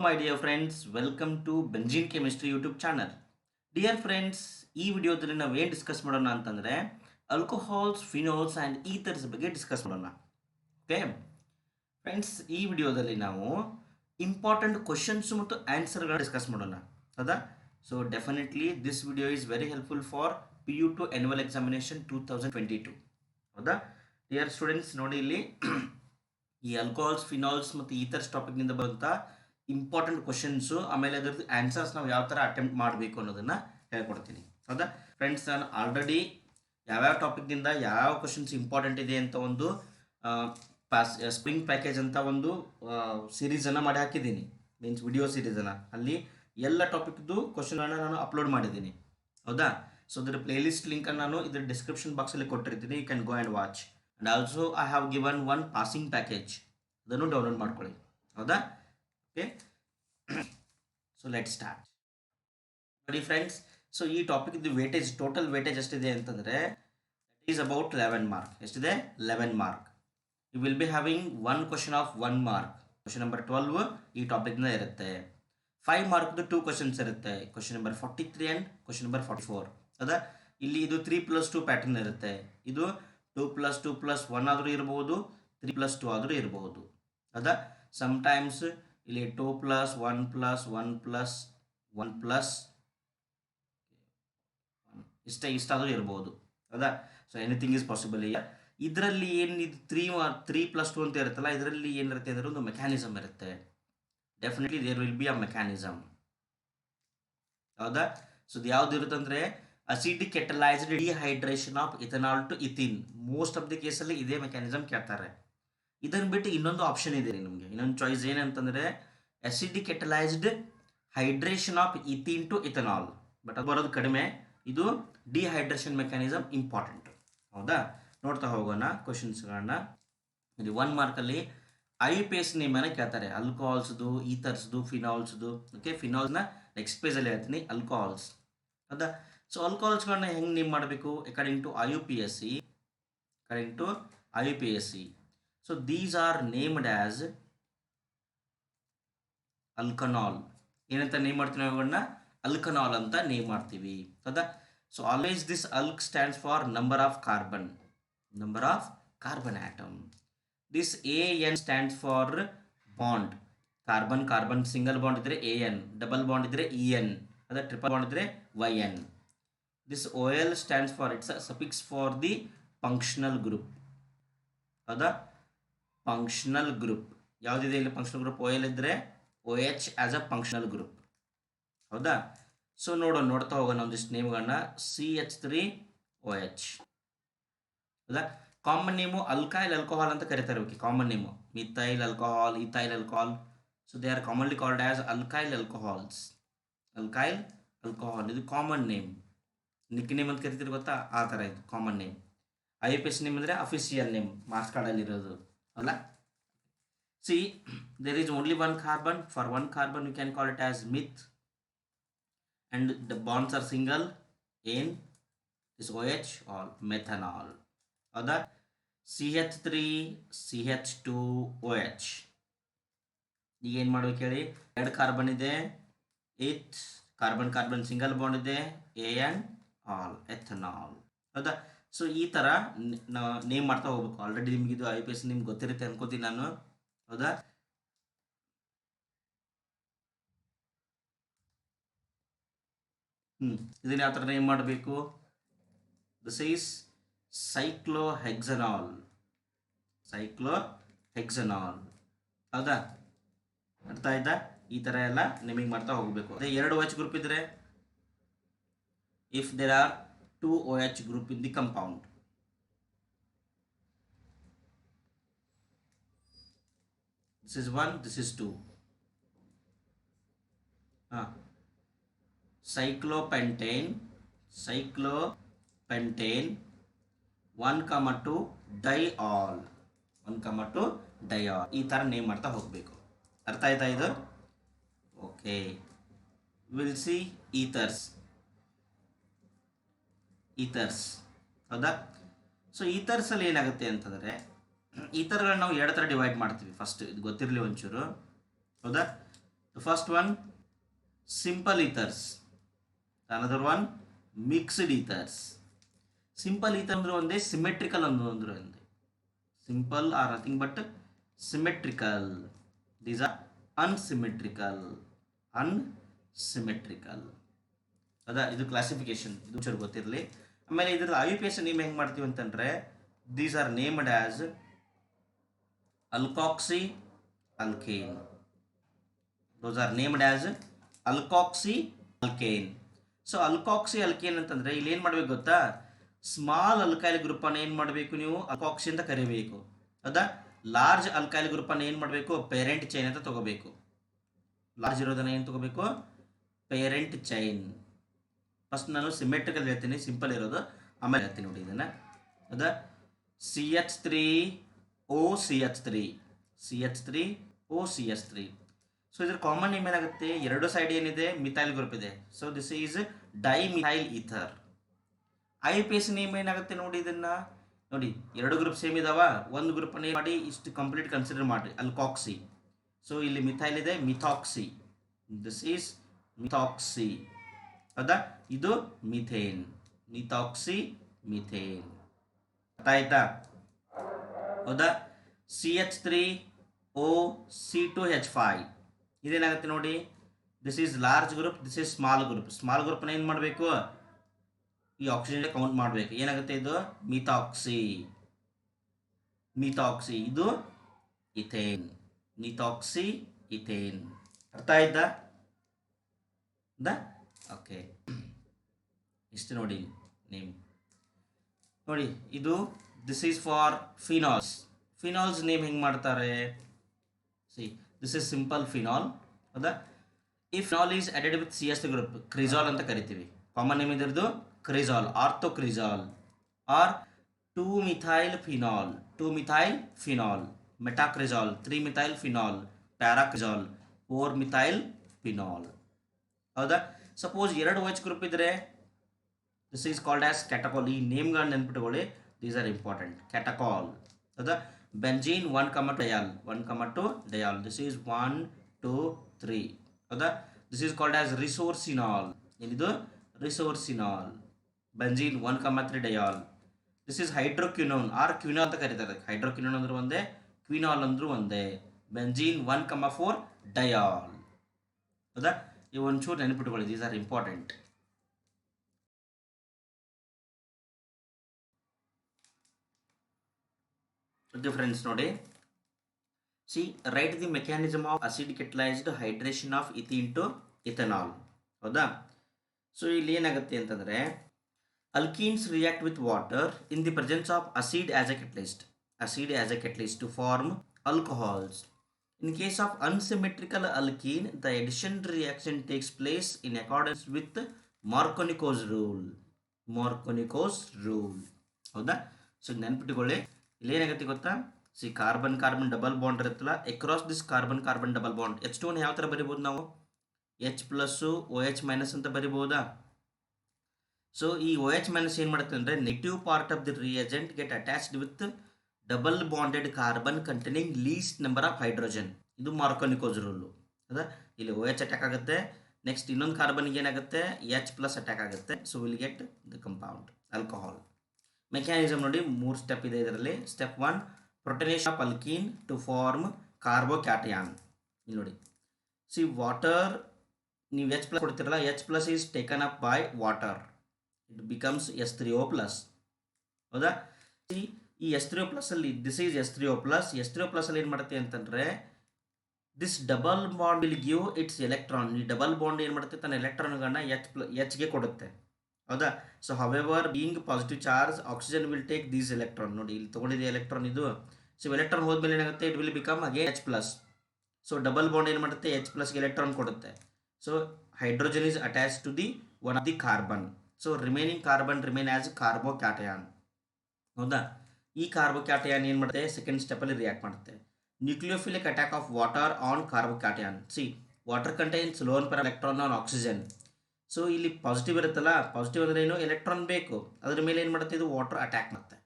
My dear friends, welcome to Benzene Chemistry YouTube channel. Dear friends, ಈ ವಿಡಿಯೋದಲ್ಲಿ ನಾವು ಏನು ಡಿಸ್ಕಸ್ ಮಾಡೋಣ ಅಂತಂದರೆ ಆಲ್ಕೋಹಾಲ್ಸ್, ಫಿನೋಲ್ಸ್ ಆ್ಯಂಡ್ ಈಥರ್ಸ್ ಬಗ್ಗೆ ಡಿಸ್ಕಸ್ ಮಾಡೋಣ. ಓಕೆ ಫ್ರೆಂಡ್ಸ್, ಈ ವಿಡಿಯೋದಲ್ಲಿ ನಾವು ಇಂಪಾರ್ಟೆಂಟ್ ಕ್ವಶನ್ಸ್ ಮತ್ತು ಆನ್ಸರ್ಗಳನ್ನ ಡಿಸ್ಕಸ್ ಮಾಡೋಣ. ಹೌದಾ? So definitely this video is very helpful for PU2 annual examination 2022. ಹೌದಾ? ಡಿಯರ್ ಸ್ಟೂಡೆಂಟ್ಸ್, ನೋಡಿ ಇಲ್ಲಿ ಈ ಆಲ್ಕೋಹಾಲ್ಸ್, ಫಿನಾಲ್ಸ್ ಮತ್ತು ಈಥರ್ಸ್ ಟಾಪಿಕ್ನಿಂದ ಬರುವಂಥ ಇಂಪಾರ್ಟೆಂಟ್ ಕ್ವಶನ್ಸು, ಆಮೇಲೆ ಅದರದ್ದು ಆನ್ಸರ್ಸ್ ನಾವು ಯಾವ ಥರ ಅಟೆಂಪ್ಟ್ ಮಾಡಬೇಕು ಅನ್ನೋದನ್ನು ಹೇಳ್ಕೊಡ್ತೀನಿ. ಹೌದಾ ಫ್ರೆಂಡ್ಸ್, ನಾನು ಆಲ್ರೆಡಿ ಯಾವ್ಯಾವ ಟಾಪಿಕ್ನಿಂದ ಯಾವ ಕ್ವಶನ್ಸ್ ಇಂಪಾರ್ಟೆಂಟ್ ಇದೆ ಅಂತ ಒಂದು ಸ್ಪ್ರಿಂಗ್ ಪ್ಯಾಕೇಜ್ ಅಂತ ಒಂದು ಸೀರೀಸನ್ನು ಮಾಡಿ ಹಾಕಿದ್ದೀನಿ. ಮೀನ್ಸ್ ವಿಡಿಯೋ ಸೀರೀಸನ್ನು, ಅಲ್ಲಿ ಎಲ್ಲ ಟಾಪಿಕ್ದು ಕ್ವಶನ್ಗಳನ್ನು ನಾನು ಅಪ್ಲೋಡ್ ಮಾಡಿದ್ದೀನಿ. ಹೌದಾ? ಸೊ ಇದರ ಪ್ಲೇಲಿಸ್ಟ್ ಲಿಂಕನ್ನು ನಾನು ಇದರ ಡಿಸ್ಕ್ರಿಪ್ಷನ್ ಬಾಕ್ಸಲ್ಲಿ ಕೊಟ್ಟಿರ್ತೀನಿ. You can go and watch. And also I have given one passing package, ಅದನ್ನು ಡೌನ್ಲೋಡ್ ಮಾಡ್ಕೊಳ್ಳಿ. ಹೌದಾ? Okay, so let start. ನೋಡಿ ಫ್ರೆಂಡ್ಸ್, ಸೊ ಈ ಟಾಪಿಕ್ದು ವೇಟೇಜ್, ಟೋಟಲ್ ವೇಟೇಜ್ ಎಷ್ಟಿದೆ ಅಂತಂದರೆ ಇಟ್ ಈಸ್ ಅಬೌಟ್ 11 ಮಾರ್ಕ್. ಎಷ್ಟಿದೆ? 11 mark. You will be having one question of 1 mark. Question number 12 ಈ ಟಾಪಿಕ್ನ ಇರುತ್ತೆ. 5 ಮಾರ್ಕ್ದು 2 ಕ್ವಶನ್ಸ್ ಇರುತ್ತೆ. Question number 43 and question number 44. ಹೌದಾ? ಇಲ್ಲಿ ಇದು 3+2 ಪ್ಯಾಟರ್ನ್ ಇರುತ್ತೆ. ಇದು 2+2+1 ಆದರೂ ಇರಬಹುದು, 3+2 ಆದರೂ ಇರಬಹುದು. ಹೌದಾ? ಸಮ್ಟೈಮ್ಸ್ ಇಲ್ಲಿ 2+1+1+1+ ಇಷ್ಟಾದರೂ ಇರ್ಬೋದು. ಹೌದಾ? So anything is possible. ಇದರಲ್ಲಿ ಏನು ಇದು 3+2 ಅಂತ ಇರುತ್ತಲ್ಲ, ಇದರಲ್ಲಿ ಏನಿರುತ್ತೆ ಅಂದರೆ ಒಂದು ಮೆಕ್ಯಾನಿಸಮ್ ಇರುತ್ತೆ. Definitely there will be a mechanism. ಹೌದಾ? ಸೊ ಇದು ಯಾವ್ದು ಇರುತ್ತೆ ಅಂದರೆ acidic catalysed dehydration of ethanol to ethene. Most of the ಕೇಸಲ್ಲಿ ಇದೇ ಮೆಕ್ಯಾನಿಸಮ್ ಕೇಳ್ತಾರೆ. ಇದನ್ನು ಬಿಟ್ಟು ಇನ್ನೊಂದು ಆಪ್ಷನ್ ಇದೆ ನಿಮಗೆ, ಇನ್ನೊಂದು ಚಾಯ್ಸ್ ಏನಂತಂದರೆ acidic catalysed hydration of ethene to ethanol. But ಅದು ಬರೋದು ಕಡಿಮೆ. ಇದು ಡಿಹೈಡ್ರೇಷನ್ ಮೆಕ್ಯಾನಿಸಮ್ ಇಂಪಾರ್ಟೆಂಟ್. ಹೌದಾ? ನೋಡ್ತಾ ಹೋಗೋಣ ಕ್ವಶನ್ಸ್ಗಳನ್ನ. ಇಲ್ಲಿ 1 ಮಾರ್ಕಲ್ಲಿ IUPAC ನೇಮನ್ನು ಕೇಳ್ತಾರೆ. ಆಲ್ಕೋಹಾಲ್ಸ್ದು, ಈಥರ್ಸ್ದು, ಫಿನಾಲ್ಸ್ದು. ಓಕೆ, ಫಿನಾಲ್ಸ್ನ ನೆಕ್ಸ್ಟ್ ಪೇಜಲ್ಲಿ ಹೇಳ್ತೀನಿ. ಆಲ್ಕೋಹಾಲ್ಸ್. ಹೌದಾ? ಸೊ ಆಲ್ಕೋಹಾಲ್ಸ್ಗಳನ್ನ ಹೆಂಗೆ ನೇಮ್ ಮಾಡಬೇಕು according to IUPAC. So these are named as alkanol. ಏನಂತ ನೇಮ್ ಮಾಡ್ತೀವಿ ಅವುಗಳನ್ನ? ಅಲ್ಕನಾಲ್ ಅಂತ ನೇಮ್ ಮಾಡ್ತೀವಿ. ಹೌದಾ? So always this alk stands for number of carbon atom. This AN stands for bond. Carbon single bond ಇದ್ದರೆ AN, double bond ಇದ್ದರೆ EN, ಅದ triple bond ಇದ್ದರೆ YN. This OL stands for, its suffix for the functional group. ಹೌದಾ? Functional group ಯಾವುದಿದೆ ಇಲ್ಲಿ? Functional group OL ಇದ್ದರೆ OH as a functional group. ಹೌದಾ? So ನೋಡ್ತಾ ಹೋಗೋಣ ಒಂದಿಷ್ಟು ನೇಮ್ಗಳನ್ನ. CH3OH. ಹೌದಾ? ಕಾಮನ್ ನೇಮು ಅಲ್ಕೈಲ್ ಆಲ್ಕೋಹಾಲ್ ಅಂತ ಕರೀತಾರೆ. Okay, common name methyl alcohol, ethyl alcohol. So they are commonly called as alkyl alcohol. ಇದು ಕಾಮನ್ ನೇಮ್. ನಿಕ್ ನೇಮ್ ಅಂತ ಕರಿತೀರಿ ಗೊತ್ತಾ? ಆ ಥರ ಇದು ಕಾಮನ್ ನೇಮ್. IUPAC ನೇಮ್ ಅಂದರೆ ಅಫಿಷಿಯಲ್ ನೇಮ್, ಮಾರ್ಕ್ಸ್ ಕಾರ್ಡಲ್ಲಿರೋದು. ಅಲ್ಲ? See, there is only one carbon. For one carbon you can call it as meth, and the bonds are single in this OH or methanol. Other CH3 CH2OH. ಈಗ ಏನು ಮಾಡ್ಬೇಕು ಹೇಳಿ? 2 carbon ಇದೆ, ಇತ್ carbon single bond ಇದೆ, AN all ethanol. ಹೌದಾ? So ಈ ಥರ ನೇಮ್ ಮಾಡ್ತಾ ಹೋಗ್ಬೇಕು. ಆಲ್ರೆಡಿ ನಿಮ್ಗೆ ಇದು IUPAC ನಿಮ್ಗೆ ಗೊತ್ತಿರುತ್ತೆ ಅನ್ಕೋತೀನಿ ನಾನು. ಹೌದಾ? ಇದನ್ನ ಯಾವ ಥರ ನೇಮ್ ಮಾಡಬೇಕು? This is cyclohexanol. ಹೌದಾ? ಅರ್ಥ ಆಯ್ತಾ? ಈ ಥರ ಎಲ್ಲ ನೇಮಿಂಗ್ ಮಾಡ್ತಾ ಹೋಗಬೇಕು. ಅದೇ 2 OH ಗ್ರೂಪ್ ಇದ್ದರೆ, if there are 2 OH group in the compound, this is 1, this is 2. Cyclopentane 1,2 diol. ಈ ಥರ ನೇಮ್ ಮಾಡ್ತಾ ಹೋಗಬೇಕು. ಅರ್ಥ ಆಯ್ತಾ ಇದು? Okay, will see ethers. ಹೌದಾ? ಸೊ ಈಥರ್ಸಲ್ಲಿ ಏನಾಗುತ್ತೆ ಅಂತಂದರೆ, ಈ ಥರಗಳನ್ನ ನಾವು 2 ಥರ ಡಿವೈಡ್ ಮಾಡ್ತೀವಿ. ಫಸ್ಟ್ ಇದು ಗೊತ್ತಿರಲಿ ಒಂಚೂರು. ಹೌದಾ? The first one, simple ethers. Another one, mixed ethers. Simple ether ಅಂದ್ರೆ ಒಂದೇ, ಸಿಮೆಟ್ರಿಕಲ್ ಅಂದ್ರೆ ಒಂದೇ. Simple are nothing but symmetrical. These are unsymmetrical. Unsymmetrical. ಅದಾ ಇದು ಕ್ಲಾಸಿಫಿಕೇಶನ್, ಇದು ಚೂರು ಗೊತ್ತಿರಲಿ. ಆಮೇಲೆ ಇದ್ರದ್ದು I U P S name ಹೆಂಗೆ ಮಾಡ್ತೀವಿ ಅಂತಂದರೆ, these are named as alkoxy alkane. Those are named as alkoxy alkane. So alkoxy alkane ಅಂತಂದರೆ ಇಲ್ಲಿ ಏನು ಮಾಡಬೇಕು ಗೊತ್ತಾ, ಸ್ಮಾಲ್ ಅಲ್ಕೈಲ್ ಗ್ರೂಪನ್ನು ಏನು ಮಾಡಬೇಕು ನೀವು ಅಲ್ಕಾಕ್ಸಿ ಅಂತ ಕರಿಬೇಕು. ಹೌದಾ, ಲಾರ್ಜ್ ಅಲ್ಕೈಲ್ ಗ್ರೂಪನ್ನು ಏನು ಮಾಡಬೇಕು, ಪೇರೆಂಟ್ ಚೈನ್ ಅಂತ ತಗೋಬೇಕು. ಲಾರ್ಜ್ ಇರೋದನ್ನು ಏನು ತಗೋಬೇಕು, ಪೇರೆಂಟ್ ಚೈನ್. ಫಸ್ಟ್ ನಾನು ಸಿಮೆಟ್ರಿಕಲ್ ಹೇಳ್ತೀನಿ, ಸಿಂಪಲ್ ಇರೋದು ಆಮೇಲೆ ಹೇಳ್ತೀನಿ ನೋಡಿ ಇದನ್ನು. ಹೌದಾ, CH3OCH3 CH3OCH3. ಸೊ ಇದ್ರ ಕಾಮನ್ ನೇಮ್ ಏನಾಗುತ್ತೆ, ಎರಡು ಸೈಡ್ ಏನಿದೆ ಮಿಥೈಲ್ ಗ್ರೂಪ್ ಇದೆ. So this is dimethyl ether. I P S name ಏನಾಗುತ್ತೆ ನೋಡಿ, ಇದನ್ನು ನೋಡಿ, ಎರಡು ಗ್ರೂಪ್ ಸೇಮ್ ಇದಾವ, ಒಂದು ಗ್ರೂಪ್ ಮಾಡಿ ಇಷ್ಟು ಕಂಪ್ಲೀಟ್ ಕನ್ಸಿಡರ್ ಮಾಡಿ ಅಲ್ಕಾಕ್ಸಿ. ಸೊ ಇಲ್ಲಿ ಮಿಥೈಲ್ ಇದೆ, ಮಿಥಾಕ್ಸಿ. This is ಮಿಥಾಕ್ಸಿ. ಹೌದಾ, ಇದು ಮಿಥೇನ್, ಮಿಥಾಕ್ಸಿ ಮಿಥೇನ್. ಅರ್ಥ ಆಯ್ತಾ? ಹೌದಾ, CH3OC2H5 ಇದೇನಾಗುತ್ತೆ ನೋಡಿ, this is large group, this is small group. Small ಗ್ರೂಪ್ನ ಏನು ಮಾಡಬೇಕು, ಈ ಆಕ್ಸಿಜನ್ ಕೌಂಟ್ ಮಾಡಬೇಕು. ಏನಾಗುತ್ತೆ ಇದು, ಮಿಥಾಕ್ಸಿ. ಮಿಥಾಕ್ಸಿ ಇದು ಇಥೇನ್, ಮಿಥಾಕ್ಸಿ ಇಥೇನ್. ಅರ್ಥ ಆಯ್ತಾ? ಓಕೆ, ಇಷ್ಟು ನೋಡಿ ನೇಮ್ ನೋಡಿ. ಇದು this is for phenols. Phenols name ಹೆಂಗೆ ಮಾಡ್ತಾರೆ, see this is simple phenol. ಹೌದಾ, ಈ phenol is added with CS group, cresol ಅಂತ ಕರಿತೀವಿ. ಕಾಮನ್ ನೇಮ್ ಇದ್ರದ್ದು cresol, orthocresol or 2-methyl phenol, 2-methyl phenol, metacresol, 3-methyl phenol, paracresol, 4-methyl phenol. ಹೌದಾ, suppose ಎರಡು OH group ಇದ್ದರೆ this is called as catechol. ಈ ನೇಮ್ಗಳನ್ನ ನೆನ್ಪಿಟ್ಕೊಳ್ಳಿ, ದೀಸ್ ಆರ್ ಇಂಪಾರ್ಟೆಂಟ್. ಕ್ಯಾಟಕಾಲ್. ಹೌದಾ, benzene 1, 2 diol, 1, 2 dial. This is 1, 2, 3. ಹೌದಾ, this is called as resorcinol. ಏನಿದು, resorcinol. Benzene 1, 3 diol. This is hydroquinone or quinol ಅಂತ ಕರೀತಾರೆ. ಹೈಡ್ರೋಕ್ವಿನೋನ್ ಅಂದ್ರೆ ಒಂದೇ, ಕ್ವಿನಾಲ್ ಅಂದ್ರೂ ಒಂದೇ. Benzene 1, 4 diol. ಹೌದಾ, ಇವು ಒಂಚೂರು ನೆನಪಿಟ್ಕೊಳ್ಳಿ, these are important. Okay friends, ನೋಡಿ, see right the mechanism of acid catalysed hydration of ethene to ethanol. ಹೌದಾ, ಸೊ ಇಲ್ಲಿ ಏನಾಗುತ್ತೆ ಅಂತಂದರೆ, alkenes react with water in the presence of acid as a catalyst, to form alcohols. In case of unsymmetrical alkene, the addition reaction takes place in accordance with Markovnikov's rule. ಹೌದಾ, so ನೆನ್ಪಿಟ್ಟುಕೊಳ್ಳಿ, ಇಲ್ಲಿ ಏನಾಗುತ್ತೆ ಗೊತ್ತಾ, C carbon double bond ಇರುತ್ತಲ್ಲ, across this carbon double bond H2 ಯಾವ ಥರ ಬರಿಬೋದು ನಾವು, H+OH- ಅಂತ ಬರಿಬೋದಾ. ಸೊ ಈ OH- ಏನು ಮಾಡುತ್ತೆ ಅಂದರೆ, negative part of the reagent get attached with double bonded carbon containing least number of hydrogen. ಇದು ಮಾರ್ಕೋನಿಕೋಸ್ ರೂಲು. ಹೌದಾ, ಇಲ್ಲಿ OH ಅಟ್ಯಾಕ್ ಆಗುತ್ತೆ, ನೆಕ್ಸ್ಟ್ ಇನ್ನೊಂದು ಕಾರ್ಬನ್ಗೆ ಏನಾಗುತ್ತೆ, H+ ಅಟ್ಯಾಕ್ ಆಗುತ್ತೆ. So will get the compound alcohol. Mechanism ನೋಡಿ, 3 ಸ್ಟೆಪ್ ಇದೆ ಇದರಲ್ಲಿ. Step 1, protonation of alkene to form carbocation. ಇಲ್ಲಿ ನೋಡಿ, ಸಿ ವಾಟರ್, ನೀವು H+ ಕೊಡ್ತಿರಲ್ಲ, H+ is taken up by water, it becomes S3O+. ಹೌದಾ, ಈ S3O+ ಅಲ್ಲಿ ದಿಸ್ ಈಸ್ S3O+. ಅಲ್ಲಿ ಏನು ಮಾಡುತ್ತೆ ಅಂತಂದರೆ, this double bond will give its electron. ಈ ಡಬಲ್ ಬಾಂಡ್ ಏನು ಮಾಡುತ್ತೆ, ತನ್ನ ಎಲೆಕ್ಟ್ರಾನ್ಗಳನ್ನ Hಗೆ ಕೊಡುತ್ತೆ. ಹೌದಾ, so however being positive charge, oxygen will take these electron. ನೋಡಿ, ಇಲ್ಲಿ ತೊಗೊಂಡಿದೆ ಎಲೆಕ್ಟ್ರಾನ್ ಇದು. ಸೊ ಎಲೆಕ್ಟ್ರಾನ್ ಹೋದ್ಮೇಲೆ ಏನಾಗುತ್ತೆ, it will become again H+. So double bond ಏನು ಮಾಡುತ್ತೆ, H+ಗೆ ಎಲೆಕ್ಟ್ರಾನ್ ಕೊಡುತ್ತೆ. So hydrogen is attach to the one of the carbon. So remaining carbon remain as carbocation. ಹೌದಾ, ಈ ಕಾರ್ಬೋಕ್ಯಾಟಯಾನ್ ಏನು ಮಾಡುತ್ತೆ, ಸೆಕೆಂಡ್ ಸ್ಟೆಪ್ಪಲ್ಲಿ ರಿಯಾಕ್ಟ್ ಮಾಡುತ್ತೆ. Nucleophilic attack of water on carbocation. See water contains lone pair electron on oxygen. So ಇಲ್ಲಿ positive ಇರುತ್ತಲ್ಲ, positive ಅಂದರೆ ಏನು, ಎಲೆಕ್ಟ್ರಾನ್ ಬೇಕು, ಅದ್ರ ಮೇಲೆ ಏನು ಮಾಡುತ್ತೆ, ಇದು ವಾಟರ್ ಅಟ್ಯಾಕ್ ಮಾಡುತ್ತೆ.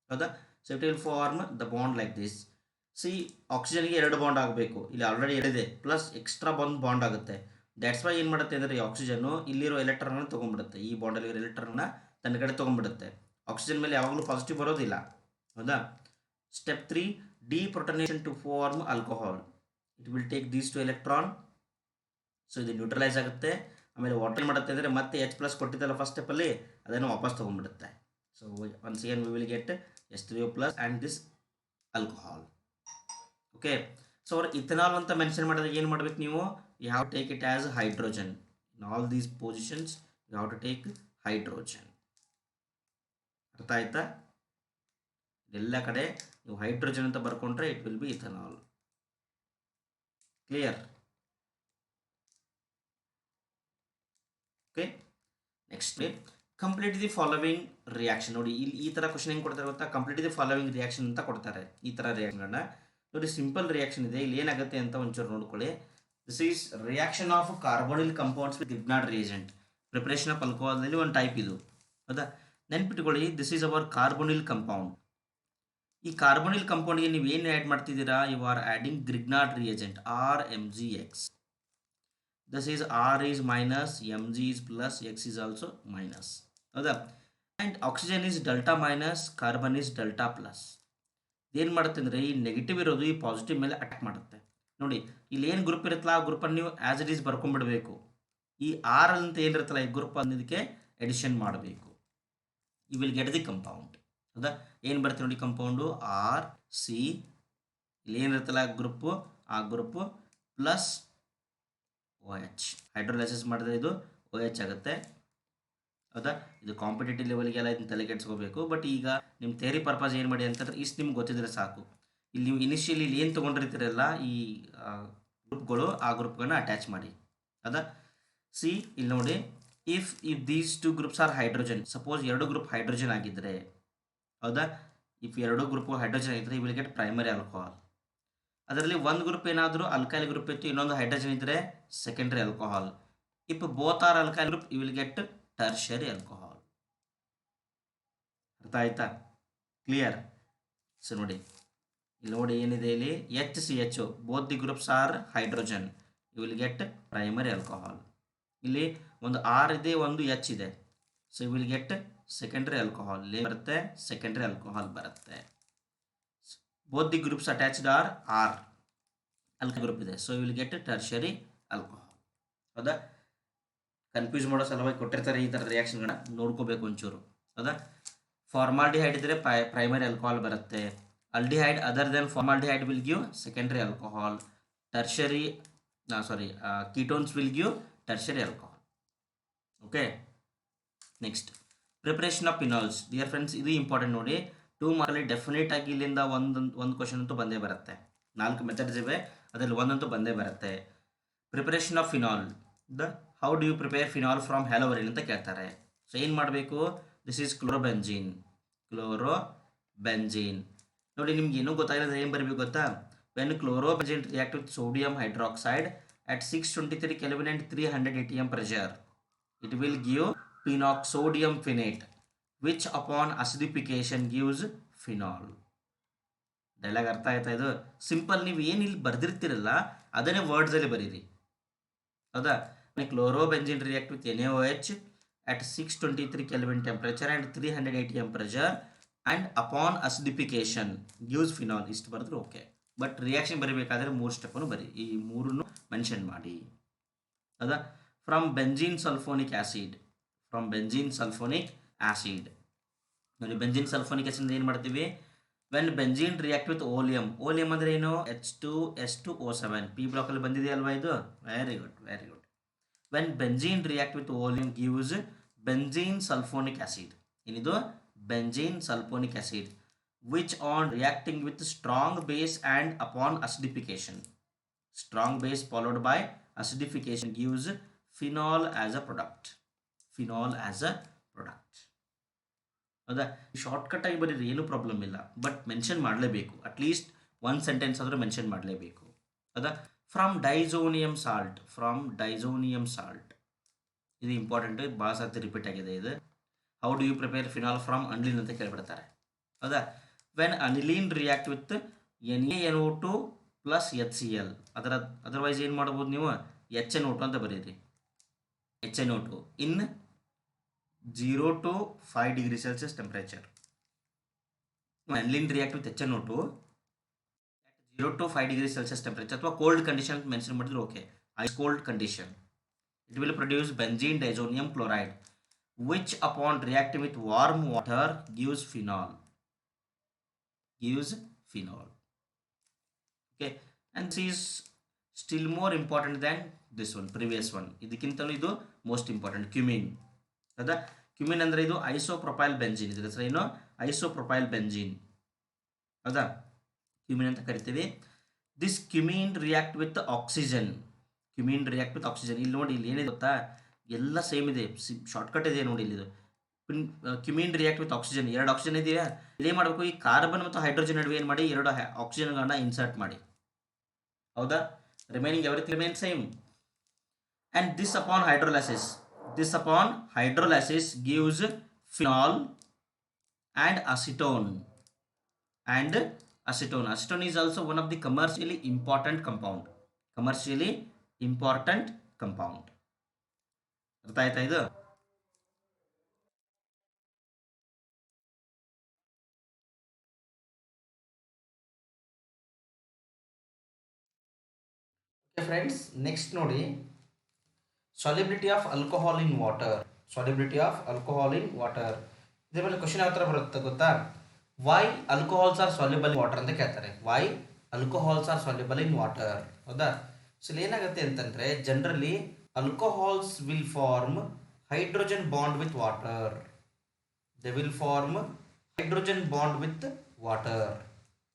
ಹೌದಾ, so it will form the bond like this. See ಆಕ್ಸಿಜನ್ಗೆ 2 ಬಾಂಡ್ ಆಗಬೇಕು, ಇಲ್ಲಿ ಆಲ್ರೆಡಿ ಹೇಳಿದೆ, ಪ್ಲಸ್ ಎಕ್ಸ್ಟ್ರಾ ಬಾಂಡ್ ಆಗುತ್ತೆ. ದ್ಯಾಟ್ಸ್ ವೈ ಏನು ಮಾಡುತ್ತೆ ಅಂದರೆ ಈ ಆಕ್ಸಿಜನ್ನು ಇಲ್ಲಿರೋ ಎಲೆಕ್ಟ್ರಾನ್ನ ತೊಗೊಂಡ್ಬಿಡುತ್ತೆ, ಈ ಬಾಂಡಲ್ಲಿರೋ ಎಲೆಕ್ಟ್ರಾನ್ನ ತನ್ನ ಕಡೆ ತೊಗೊಂಡ್ಬಿಡುತ್ತೆ. ಆಕ್ಸಿಜನ್ ಮೇಲೆ ಯಾವಾಗಲೂ ಪಾಸಿಟಿವ್ ಬರೋದಿಲ್ಲ, ಹೌದಾ. Step 3, deprotonation to form alcohol. It will take these two electron, so ಇದು ನ್ಯೂಟ್ರಲೈಸ್ ಆಗುತ್ತೆ. ಆಮೇಲೆ ವಾಟರ್ ಮಾಡುತ್ತೆ ಅಂದರೆ ಮತ್ತೆ H+ ಕೊಟ್ಟಿದ್ದಲ್ಲ ಫಸ್ಟ್ ಸ್ಟೆಪ್ಪಲ್ಲಿ, ಅದನ್ನು ವಾಪಸ್ ತೊಗೊಂಡ್ಬಿಡುತ್ತೆ. So once again we will get H3O+ and this alcohol. Okay, so ಅವ್ರು ಇಥನಾಲ್ ಅಂತ ಮೆನ್ಷನ್ ಮಾಡಿದಾಗ ಏನು ಮಾಡ್ಬೇಕು ನೀವು, you have take it as hydrogen. In all these positions you have to take hydrogen. ಅರ್ಥ ಆಯ್ತಾ? ಎಲ್ಲ ಕಡೆ ನೀವು ಹೈಡ್ರೋಜನ್ ಅಂತ ಬರ್ಕೊಂಡ್ರೆ it will be ethanol. Clear? Okay, next complete the following reaction. ನೋಡಿ ಇಲ್ಲಿ ಈ ಥರ ಕ್ವಶನ್ ಹೆಂಗೆ ಕೊಡ್ತಾರೆ ಗೊತ್ತಾ, ಕಂಪ್ಲೀಟ್ ದಿ ಫಾಲೋವಿಂಗ್ ರಿಯಾಕ್ಷನ್ ಅಂತ ಕೊಡ್ತಾರೆ. ಈ ಥರ ರಿಯಾಕ್ಷನ್ಗಳನ್ನ ನೋಡಿ, ಸಿಂಪಲ್ ರಿಯಾಕ್ಷನ್ ಇದೆ, ಇಲ್ಲಿ ಏನಾಗುತ್ತೆ ಅಂತ ಒಂಚೂರು ನೋಡ್ಕೊಳ್ಳಿ. This is reaction of carbonyl compounds with Grignard reagent. Preparation of ಆಲ್ಕೋಹಾಲ್ನಲ್ಲಿ ಒಂದು ಟೈಪ್ ಇದು, ಹೌದಾ. ನೆನ್ಪಿಟ್ಕೊಳ್ಳಿ, this is our carbonyl compound. ಈ ಕಾರ್ಬೋನಿಲ್ ಕಂಪೌಂಡ್ಗೆ ನೀವು ಏನು ಆ್ಯಡ್ ಮಾಡ್ತಿದ್ದೀರಾ, you are adding Grignard reagent RMgX. This is R is minus, Mg is plus, X is also minus, ಹೌದಾ. And oxygen is delta minus, carbon is delta plus. ಏನು ಮಾಡುತ್ತೆ ಅಂದರೆ ಈ ನೆಗೆಟಿವ್ ಇರೋದು ಈ ಪಾಸಿಟಿವ್ ಮೇಲೆ ಅಟ್ಯಾಕ್ ಮಾಡುತ್ತೆ. ನೋಡಿ ಇಲ್ಲಿ ಏನು ಗ್ರೂಪ್ ಇರುತ್ತಲ್ಲ ಆ ಗ್ರೂಪನ್ನು ನೀವು ಆ್ಯಸ್ ಇಟ್ ಈಸ್ ಬರ್ಕೊಂಡ್ಬಿಡಬೇಕು. ಈ R ಅಂತ ಏನಿರುತ್ತಲ್ಲ ಈ ಗ್ರೂಪ್ ಅನ್ನೋದಕ್ಕೆ ಎಡಿಷನ್ ಮಾಡಬೇಕು. You will get the compound, ಹೌದಾ. ಏನು ಬರುತ್ತೆ ನೋಡಿ ಕಂಪೌಂಡು RC, ಇಲ್ಲಿ ಏನಿರುತ್ತಲ್ಲ ಗ್ರೂಪು ಆ ಗ್ರೂಪು ಪ್ಲಸ್ OH. ಹೈಡ್ರೋಲೈಸಿಸ್ ಮಾಡಿದ್ರೆ ಇದು OH ಆಗುತ್ತೆ, ಹೌದಾ. ಇದು ಕಾಂಪಿಟೇಟಿವ್ ಲೆವೆಲ್ಗೆಲ್ಲ ಇದನ್ನ ತಲೆ ಕೆಡಿಸ್ಕೋಬೇಕು. ಬಟ್ ಈಗ ನಿಮ್ಮ ಥಿಯರಿ ಪರ್ಪಸ್ ಏನು ಮಾಡಿ ಅಂತಂದ್ರೆ ಇಷ್ಟು ನಿಮ್ಗೆ ಗೊತ್ತಿದ್ರೆ ಸಾಕು. ಇಲ್ಲಿ ನೀವು ಇನಿಷಿಯಲಿ ಇಲ್ಲಿ ಏನು ತೊಗೊಂಡಿರ್ತೀರಲ್ಲ ಈ ಗ್ರೂಪ್ಗಳು, ಆ ಗ್ರೂಪ್ಗಳನ್ನ ಅಟ್ಯಾಚ್ ಮಾಡಿ, ಹೌದಾ. ಸಿ ಇಲ್ಲಿ ನೋಡಿ, if these 2 groups are hydrogen, suppose 2 group hydrogen ಆಗಿದ್ದರೆ, ಹೌದಾ, ಇಫ್ 2 ಗ್ರೂಪ್ ಹೈಡ್ರೋಜನ್ ಆಗಿದ್ದರೆ you will get primary alcohol. ಅದರಲ್ಲಿ ಒಂದು ಗ್ರೂಪ್ ಏನಾದರೂ ಅಲ್ಕೈಲ್ ಗ್ರೂಪ್ ಇತ್ತು, ಇನ್ನೊಂದು ಹೈಡ್ರೋಜನ್ ಇದ್ದರೆ secondary alcohol. If both are alkyl group you will get tertiary alcohol. ಅರ್ಥ ಆಯ್ತಾ? ಕ್ಲಿಯರ್? ಸೊ ನೋಡಿ ಇಲ್ಲಿ ನೋಡಿ ಏನಿದೆ, ಇಲ್ಲಿ HCH, both the groups are hydrogen, you will get primary alcohol. ಇಲ್ಲಿ ಒಂದು R ಇದೆ, ಒಂದು H ಇದೆ, so you will get secondary alcohol. ಬರುತ್ತೆ ಸೆಕೆಂಡರಿ ಆಲ್ಕೋಹಾಲ್ ಬರುತ್ತೆ. Both the groups attached are alkyl group ಇದೆ, so you will get tertiary alcohol, ಹೌದಾ. Confuse ಮಾಡೋ ಸಲುವಾಗಿ ಕೊಟ್ಟಿರ್ತಾರೆ ಈ ಥರ ರಿಯಾಕ್ಷನ್ಗಳನ್ನ ನೋಡ್ಕೋಬೇಕು ಒಂಚೂರು, ಹೌದಾ. ಫಾರ್ಮಾಲ್ಡಿಹೈಡ್ ಇದ್ದರೆ ಪ್ರೈಮರಿ ಆಲ್ಕೋಹಾಲ್ ಬರುತ್ತೆ. Aldehyde other than formaldehyde will give secondary alcohol. Ketones will give tertiary alcohol. Okay, next preparation of phenols. Dear friends, ಇದು ಇಂಪಾರ್ಟೆಂಟ್ ನೋಡಿ. 2 ಮಾರ್ಕಲ್ಲಿ ಡೆಫಿನೆಟ್ ಆಗಿ ಇಲ್ಲಿಂದ ಒಂದು ಕ್ವಶನ್ ಅಂತೂ ಬಂದೇ ಬರುತ್ತೆ. 4 ಮೆಥಡ್ಸ್ ಇವೆ, ಅದರಲ್ಲಿ ಒಂದಂತೂ ಬಂದೇ ಬರುತ್ತೆ. Preparation of phenol, how do you prepare phenol from haloarene ಅಂತ ಕೇಳ್ತಾರೆ. ಸೊ ಏನು ಮಾಡಬೇಕು, ದಿಸ್ ಈಸ್ ಕ್ಲೋರೋಬೆಂಜೀನ್. ನೋಡಿ ನಿಮ್ಗೆ ಏನೂ ಗೊತ್ತಾಗಿರೋದ್ರೆ ಏನು ಬರಬೇಕು ಗೊತ್ತಾ, when chlorobenzene react with sodium hydroxide at 623 Kelvin and 300 atm pressure, it will give sodium phenate, which upon acidification gives phenol. Dialogue ಅರ್ಥ ಆಯ್ತಾ? ಇದು ಸಿಂಪಲ್. ನೀವು ಏನು ಇಲ್ಲಿ ಬರೆದಿರ್ತೀರಲ್ಲ ಅದನ್ನೇ ವರ್ಡ್ಸಲ್ಲಿ ಬರೀರಿ, ಹೌದಾ. ಕ್ಲೋರೋಬೆಂಜಿನ್ react with NaOH at 623 Kelvin temperature and 300 atm pressure and upon acidification gives phenol. ಇಷ್ಟು ಬರೆದ್ರೆ ಓಕೆ. ಬಟ್ ರಿಯಾಕ್ಷನ್ ಬರೀಬೇಕಾದ್ರೆ 3 ಸ್ಟೆಪ್ಪನ್ನು ಬರೀ, ಈ 3 ಮೆನ್ಷನ್ ಮಾಡಿ, ಹೌದಾ. ಫ್ರಮ್ ಬೆಂಜೀನ್ ಸಲ್ಫೋನಿಕ್ ಆ್ಯಸಿಡ್, ನೋಡಿ ಬೆಂಜೀನ್ ಸಲ್ಫೋನಿಕ್ ಆ್ಯಸಿಡ್ ಏನು ಮಾಡ್ತೀವಿ, when benzene react with oleum ಅಂದರೆ ಏನು, H2S2O7, ಪಿ ಬ್ಲಾಕಲ್ಲಿ ಬಂದಿದೆಯಲ್ವಾ ಇದು, very good. When benzene react with oleum gives benzene sulphonic acid. ಏನಿದು, benzene sulphonic acid, which on reacting with strong base and upon acidification, strong base followed by acidification gives phenol as a product. ಹೌದಾ. Shortcut ಆಗಿ ಬರೀರಿ, ಏನೂ problem ಇಲ್ಲ, but mention ಮಾಡಲೇಬೇಕು. At least 1 sentence ಆದರೂ mention ಮಾಡಲೇಬೇಕು, ಹೌದಾ. ಫ್ರಮ್ ಡೈಸೋನಿಯಂ ಸಾಲ್ಟ್, ಇದು ಇಂಪಾರ್ಟೆಂಟ್, ಭಾಳ ಸರ್ತಿ ರಿಪೀಟ್ ಆಗಿದೆ ಇದು. How do you prepare phenol from aniline ಅಂತ ಕೇಳ್ಬಿಡ್ತಾರೆ, ಹೌದಾ. When aniline react with NaNO2 plus HCl. Otherwise ಏನು ಮಾಡ್ಬೋದು ನೀವು HNO2 ಅಂತ ಬರೀರಿ. HNO2 in 0 to 5 degree Celsius temperature. Aniline react with HNO2 at 0 to 5 degree Celsius temperature ಅಥವಾ cold condition mention ಮಾಡಿದ್ರೆ okay. Ice cold condition. It will produce benzene diazonium chloride, which upon reacting with warm water gives phenol. Okay, and this is still more important than this one, previous one. ಇದಕ್ಕಿಂತಲೂ ಇದು most important. Cumin ಹೌದಾ? Cumin ಅಂದರೆ ಇದು isopropyl benzene. ಇದರ ಹೆಸರು ಏನು? Isopropyl benzene ಹೌದಾ? Cumin ಅಂತ ಕರಿತೀವಿ. This cumin react with oxygen. ಇಲ್ಲಿ ನೋಡಿ, ಇಲ್ಲಿ ಏನಿದೆ ಗೊತ್ತಾ, ಎಲ್ಲ ಸೇಮ್ ಇದೆ, ಶಾರ್ಟ್ಕಟ್ ಇದೆ ನೋಡಿ. ಇಲ್ಲಿ ಇದು cumin react with oxygen. 2 oxygen ಇದೆಯಾ, ಇದೇನು ಮಾಡಬೇಕು, ಈ ಕಾರ್ಬನ್ ಮತ್ತು ಹೈಡ್ರೋಜನ್ ನಡುವೆ ಏನು ಮಾಡಿ 2 ಆಕ್ಸಿಜನ್ಗಳನ್ನ ಇನ್ಸರ್ಟ್ ಮಾಡಿ. ಹೌದಾ? Remaining everything remain same. And this upon hydrolysis gives phenol and acetone. Acetone is also one of the commercially important compound. ಅರ್ಥ ಆಯ್ತಾ ಇದು? Okay friends, next ನೋಡಿ, solubility of alcohol in water. ಇದ್ರ ಮೇಲೆ ಕ್ವಶನ್ ಯಾವ ಥರ ಬರುತ್ತೆ ಗೊತ್ತಾ? Why alcohols are soluble in water ಅಂತ ಕೇಳ್ತಾರೆ. Why alcohols are soluble in water. ಹೌದಾ? ಸೊ ಇಲ್ಲಿ ಏನಾಗುತ್ತೆ ಅಂತಂದ್ರೆ, generally alcohols will form hydrogen bond with water.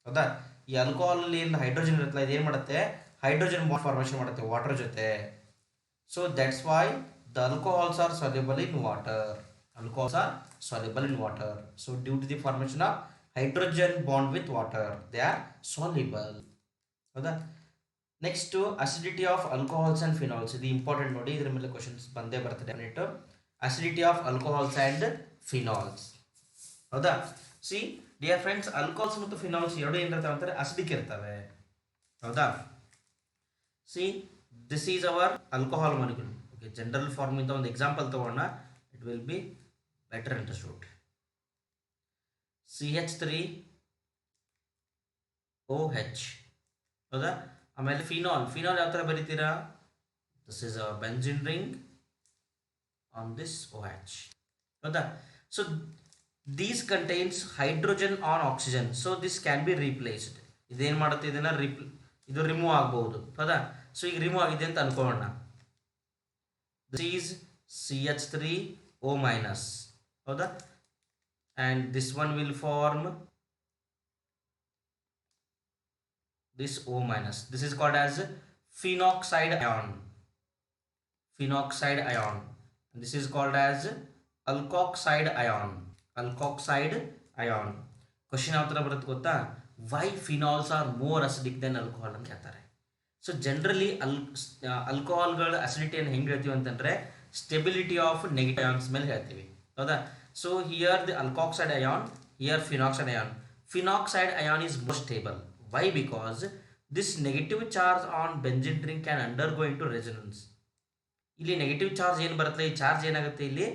ಹೌದಾ? ಈ ಆಲ್ಕೋಹಾಲ್ ಏನು ಹೈಡ್ರೋಜನ್ ಇರುತ್ತಲ್ಲ, ಇದು ಏನು ಮಾಡುತ್ತೆ, ಹೈಡ್ರೋಜನ್ ಬಾಂಡ್ ಫಾರ್ಮೇಷನ್ ಮಾಡುತ್ತೆ ವಾಟರ್ ಜೊತೆ. So that's why the alcohols are soluble in water. So due to the formation of hydrogen bond with water, they are soluble. ಹೌದಾ? Next acidity of alcohols and phenols. ಇದು important ನೋಡಿ, ಇದ್ರ ಮೇಲೆ questions ಬಂದೇ ಬರ್ತದೆ. Acidity of alcohols and phenols. ಹೌದಾ? See dear friends, alcohols ಮತ್ತು phenols ಎರಡು ಏನಿರ್ತಾವೆ ಅಂತಾರೆ, ಅಸಿಡಿಕ್ ಇರ್ತವೆ. ಹೌದಾ? See this is our alcohol molecule. Okay, general form ಇಂದ ಒಂದು ಎಕ್ಸಾಂಪಲ್ ತಗೋಣ, it will be better understood. CH3OH. ಹೌದಾ? ಆಮೇಲೆ ಫಿನಾಲ್ ಯಾವ ಥರ ಬರೀತೀರಾ? This is a benzene ring on this OH. ಹೌದಾ? So these contains hydrogen on oxygen. So this can B replaced. ಇದೇನು ಮಾಡುತ್ತೆ, ಇದನ್ನ ಇದು ರಿಮೂವ್ ಆಗ್ಬಹುದು. ಹೌದಾ? ಸೊ ಈಗ ರಿಮೂವ್ ಆಗಿದೆ ಅಂತ ಅನ್ಕೊಳ್ಳೋಣ. This is CH3O-. ಹೌದಾ? and this one will form this O-. This is called as phenoxide ion. And this is called as alkoxide ion. Question ಯಾವ ಥರ ಬರುತ್ತೆ ಗೊತ್ತಾ? why phenols are more acidic than alcohol ಅಂತ ಹೇಳ್ತಾರೆ. So generally ಆಲ್ಕೋಹಾಲ್ಗಳ ಅಸಿಡಿಟಿಯನ್ನು ಹೆಂಗೆ ಹೇಳ್ತೀವಿ ಅಂತಂದರೆ, ಸ್ಟೆಬಿಲಿಟಿ ಆಫ್ ನೆಗೆಟಿವ್ ಅಯಾನ್ಸ್ ಮೇಲೆ ಹೇಳ್ತೀವಿ. ಹೌದಾ? So here the alkoxide ion, here phenoxide ion. Phenoxide ion is more stable. Why? Because this negative charge on benzene ring can undergo into resonance. ಇಲ್ಲಿ negative charge ಏನು ಬರುತ್ತೆ, ಈ charge ಏನಾಗುತ್ತೆ, ಇಲ್ಲಿ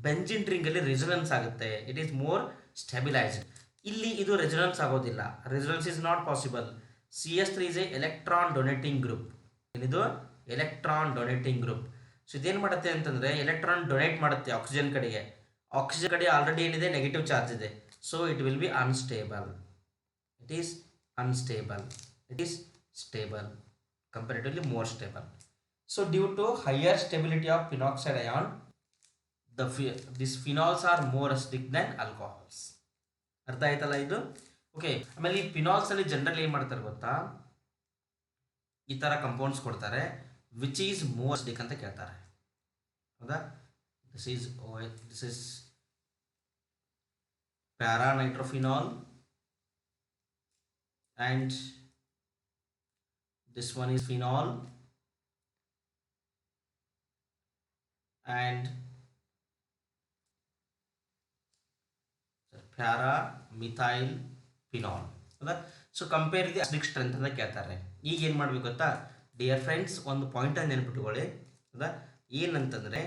benzene ring ಅಲ್ಲಿ ರೆಸೊನೆನ್ಸ್ ಆಗುತ್ತೆ. It is more stabilised. ಇಲ್ಲಿ ಇದು ರೆಸೊನೆನ್ಸ್ ಆಗೋದಿಲ್ಲ. Resonance is not possible. CH3 is a electron donating group. ಏನಿದು? Electron donating group. ಸೊ ಇದೇನು ಮಾಡುತ್ತೆ ಅಂತಂದರೆ, ಎಲೆಕ್ಟ್ರಾನ್ ಡೊನೇಟ್ ಮಾಡುತ್ತೆ ಆಕ್ಸಿಜನ್ ಕಡೆಗೆ. ಆಕ್ಸಿಜನ್ ಕಡೆ ಆಲ್ರೆಡಿ ಏನಿದೆ, ನೆಗೆಟಿವ್ ಚಾರ್ಜ್ ಇದೆ. So it will be unstable. It is stable, comparatively more stable. So due to higher stability of phenoxide ion, this phenols are more acidic than alcohols. ಅರ್ಥ ಆಯ್ತಲ್ಲ ಇದು? Okay, ಆಮೇಲೆ ಈ phenols ಅಲ್ಲಿ general ಏನು ಮಾಡ್ತಾರೆ ಗೊತ್ತಾ, ಈ ಥರ ಕಂಪೌಂಡ್ಸ್ ಕೊಡ್ತಾರೆ, ವಿಚ್ ಈಸ್ ಮೋರ್ ಅಸಿಡಿಕ್ ಅಂತ ಕೇಳ್ತಾರೆ. ಹೌದಾ? This is para nitrophenol and this one is phenol and para methyl phenol. So compare the acidic strength ಅಂತ ಕೇಳ್ತಾರೆ. ಈಗ ಏನು ಮಾಡಬೇಕು ಗೊತ್ತಾ ಡಿಯರ್ ಫ್ರೆಂಡ್ಸ್, ಒಂದು ಪಾಯಿಂಟನ್ನು ನೆನ್ಪಿಟ್ಕೊಳ್ಳಿ. ಹೌದಾ, ಏನಂತಂದರೆ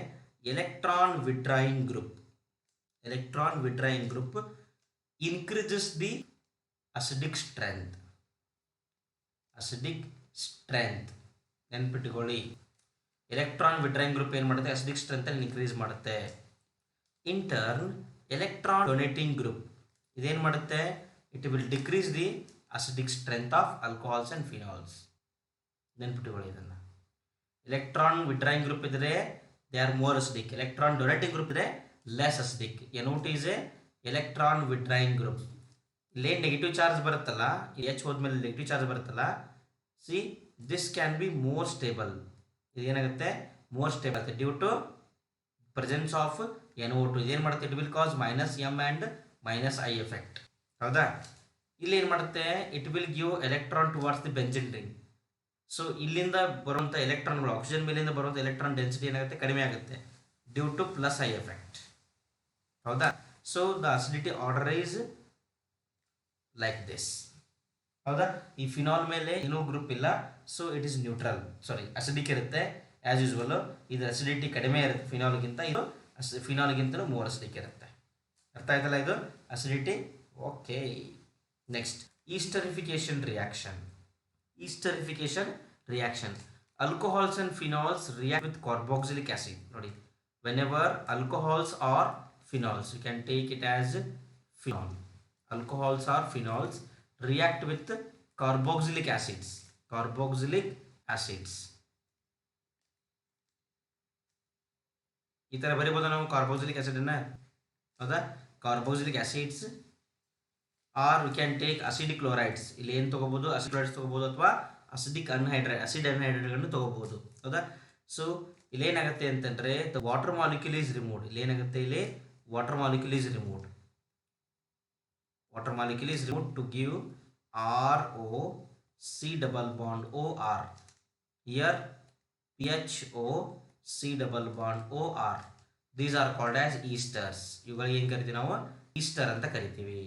electron withdrawing group increases the acidic strength. ನೆನ್ಪಿಟ್ಕೊಳ್ಳಿ, ಎಲೆಕ್ಟ್ರಾನ್ ವಿಡ್ರಾಯಿಂಗ್ ಗ್ರೂಪ್ ಏನು ಮಾಡುತ್ತೆ, ಅಸಿಡಿಕ್ ಸ್ಟ್ರೆಂತ್ ಅಲ್ಲಿ ಇನ್ಕ್ರೀಸ್ ಮಾಡುತ್ತೆ. In turn electron donating group ಇದೇನು ಮಾಡುತ್ತೆ, it will decrease the acidic strength of alcohols and phenols. ನೆನ್ಪಿಟ್ಕೊಳ್ಳಿ ಇದನ್ನು. ಎಲೆಕ್ಟ್ರಾನ್ ವಿಡ್ರಾಯಿಂಗ್ ಗ್ರೂಪ್ ಇದ್ರೆ they are more acidic, electron donating group ಇದ್ರೆ less acidic. NO2 is a electron withdrawing group. ಇಲ್ಲೇ negative charge ಬರುತ್ತಲ್ಲ, H ಹೋದ್ಮೇಲೆ negative charge ಬರುತ್ತಲ್ಲ, C this can be more stable. ಇದೇನಾಗುತ್ತೆ, more stable ಆಗುತ್ತೆ due to presence of NO2. ಇದೇನು ಮಾಡುತ್ತೆ, it will cause -M and -I effect. ಹೌದಾ, ಇಲ್ಲಿ ಏನು ಮಾಡುತ್ತೆ, it will give electron towards the benzene ring. So ಇಲ್ಲಿಂದ ಬರುವಂಥ ಎಲೆಕ್ಟ್ರಾನ್ಗಳು, ಆಕ್ಸಿಜನ್ ಮೇಲಿಂದ ಬರುವಂಥ ಎಲೆಕ್ಟ್ರಾನ್ ಡೆನ್ಸಿಟಿ ಏನಾಗುತ್ತೆ, ಕಡಿಮೆ ಆಗುತ್ತೆ ಡ್ಯೂ ಟು +I ಎಫೆಕ್ಟ್. ಹೌದಾ, so the acidity order is like this. ಹೌದಾ, ಈ ಫಿನಾಲ್ ಮೇಲೆ ಏನೂ ಗ್ರೂಪ್ ಇಲ್ಲ, so it is neutral, sorry acidic ಇರುತ್ತೆ ಆ್ಯಸ್ ಯೂಸ್ವಲ್. ಇದು ಅಸಿಡಿಟಿ ಕಡಿಮೆ ಇರುತ್ತೆ ಫಿನಾಲ್ಗಿಂತ, ಇದು ಫಿನಾಲ್ಗಿಂತಲೂ ಮೋರ್ ಅಸಿಡಿಕ್ ಇರುತ್ತೆ. ಅರ್ಥ ಆಯ್ತಲ್ಲ ಇದು acidity. Okay, next esterification reaction. Alcohols and phenols react with carboxylic acid. ನೋಡಿ, whenever alcohols or phenols, you can take it as phenol. Alcohols or phenols react with carboxylic acids. ಈ ಥರ ಬರೀಬೋದು ನಾವು carboxylic ಆಸಿಡನ್ನು. ಹೌದಾ, carboxylic acids or we can take acidic chlorides. ಇಲ್ಲಿ ಏನು ತೊಗೋಬೋದು, acid chlorides ತೊಗೋಬೋದು, ಅಥವಾ ಅಸಿಡ್ ಅನ್ಹೈಡ್ರೈಡ್ಗಳನ್ನು ತೊಗೋಬೋದು. ಹೌದಾ, ಸೊ ಇಲ್ಲೇನಾಗುತ್ತೆ ಅಂತಂದರೆ the water molecule is removed. ಇಲ್ಲೇನಾಗುತ್ತೆ, ಇಲ್ಲಿ water molecule is removed to give ROC double bond OR. Here PHOC double bond OR. These are called as esters. ಇವುಗಳಿಗೆ ಏನು ಕರಿತೀವಿ ನಾವು, ಈಸ್ಟರ್ ಅಂತ ಕರಿತೀವಿ.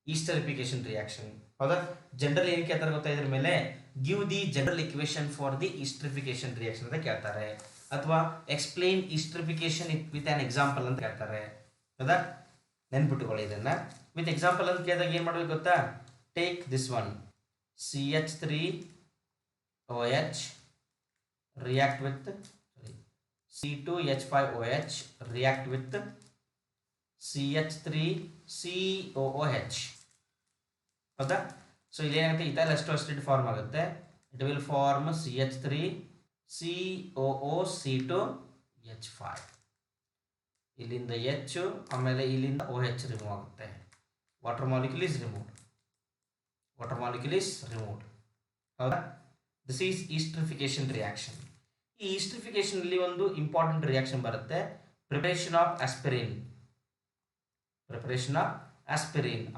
ಈಸ್ಟರಿಫಿಕೇಶನ್ ರಿಯಾಕ್ಷನ್. ಹೌದಾ, ಜನರಲ್ ಏನು ಕೇಳ್ತಾರೆ ಗೊತ್ತಾ, ಇದ್ರ ಮೇಲೆ give the general equation for the esterification reaction ಅಂತ ಕೇಳ್ತಾರೆ, ಅಥವಾ explain esterification with an example ಅಂತ ಕೇಳ್ತಾರೆ. ಹೌದಾ, ನೆನ್ಪಿಟ್ಟುಕೊಳ್ಳಿ ಇದನ್ನು. ವಿತ್ ಎಕ್ಸಾಂಪಲ್ ಅಂತ ಕೇಳಿದಾಗ ಏನು ಮಾಡಬೇಕು ಗೊತ್ತಾ, take this one CH3OH react with C2H5OH react with CH3COOH. ಹೌದಾ, ಸೊ ಇಲ್ಲೇನಾಗುತ್ತೆ, ಇಥೈಲ್ ಅಸಿಡ್ ಫಾರ್ಮ್ ಆಗುತ್ತೆ. It will form CH3COOC2H5. ಇಲ್ಲಿಂದ H, ಆಮೇಲೆ ಇಲ್ಲಿಂದ OH ರಿಮೂವ್ ಆಗುತ್ತೆ. Water molecule is removed. ಹೌದಾ, ದಿಸ್ ಈಸ್ ಈಸ್ಟರಿಫಿಕೇಶನ್ ರಿಯಾಕ್ಷನ್. ಈ ಈಸ್ಟರಿಫಿಕೇಶನ್ ಒಂದು ಇಂಪಾರ್ಟೆಂಟ್ ರಿಯಾಕ್ಷನ್ ಬರುತ್ತೆ, preparation of aspirin,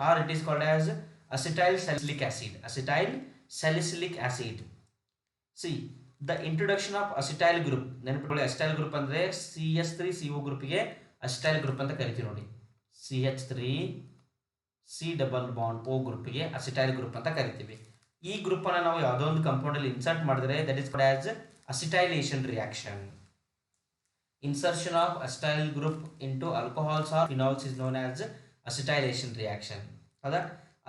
or it is called as acetyl salicylic acid. See the introduction of acetyl group. ನೆನಪಿಟ್ಕೊಳ್ಳಿ, acetyl group ಅಂದರೆ CH3CO ಗ್ರೂಪ್ಗೆ acetyl group ಅಂತ ಕರಿತೀವಿ. ನೋಡಿ, CH3C double bond O ಗ್ರೂಪ್ಗೆ acetyl group ಅಂತ ಕರಿತೀವಿ. ಈ ಗ್ರೂಪನ್ನು ನಾವು ಯಾವುದೋ ಒಂದು ಕಂಪೌಂಡಲ್ಲಿ ಇನ್ಸರ್ಟ್ ಮಾಡಿದ್ರೆ that is called as acetylation reaction. Insertion of acetyl group into alcohols or phenols is known as acetylation reaction. ಹೌದಾ,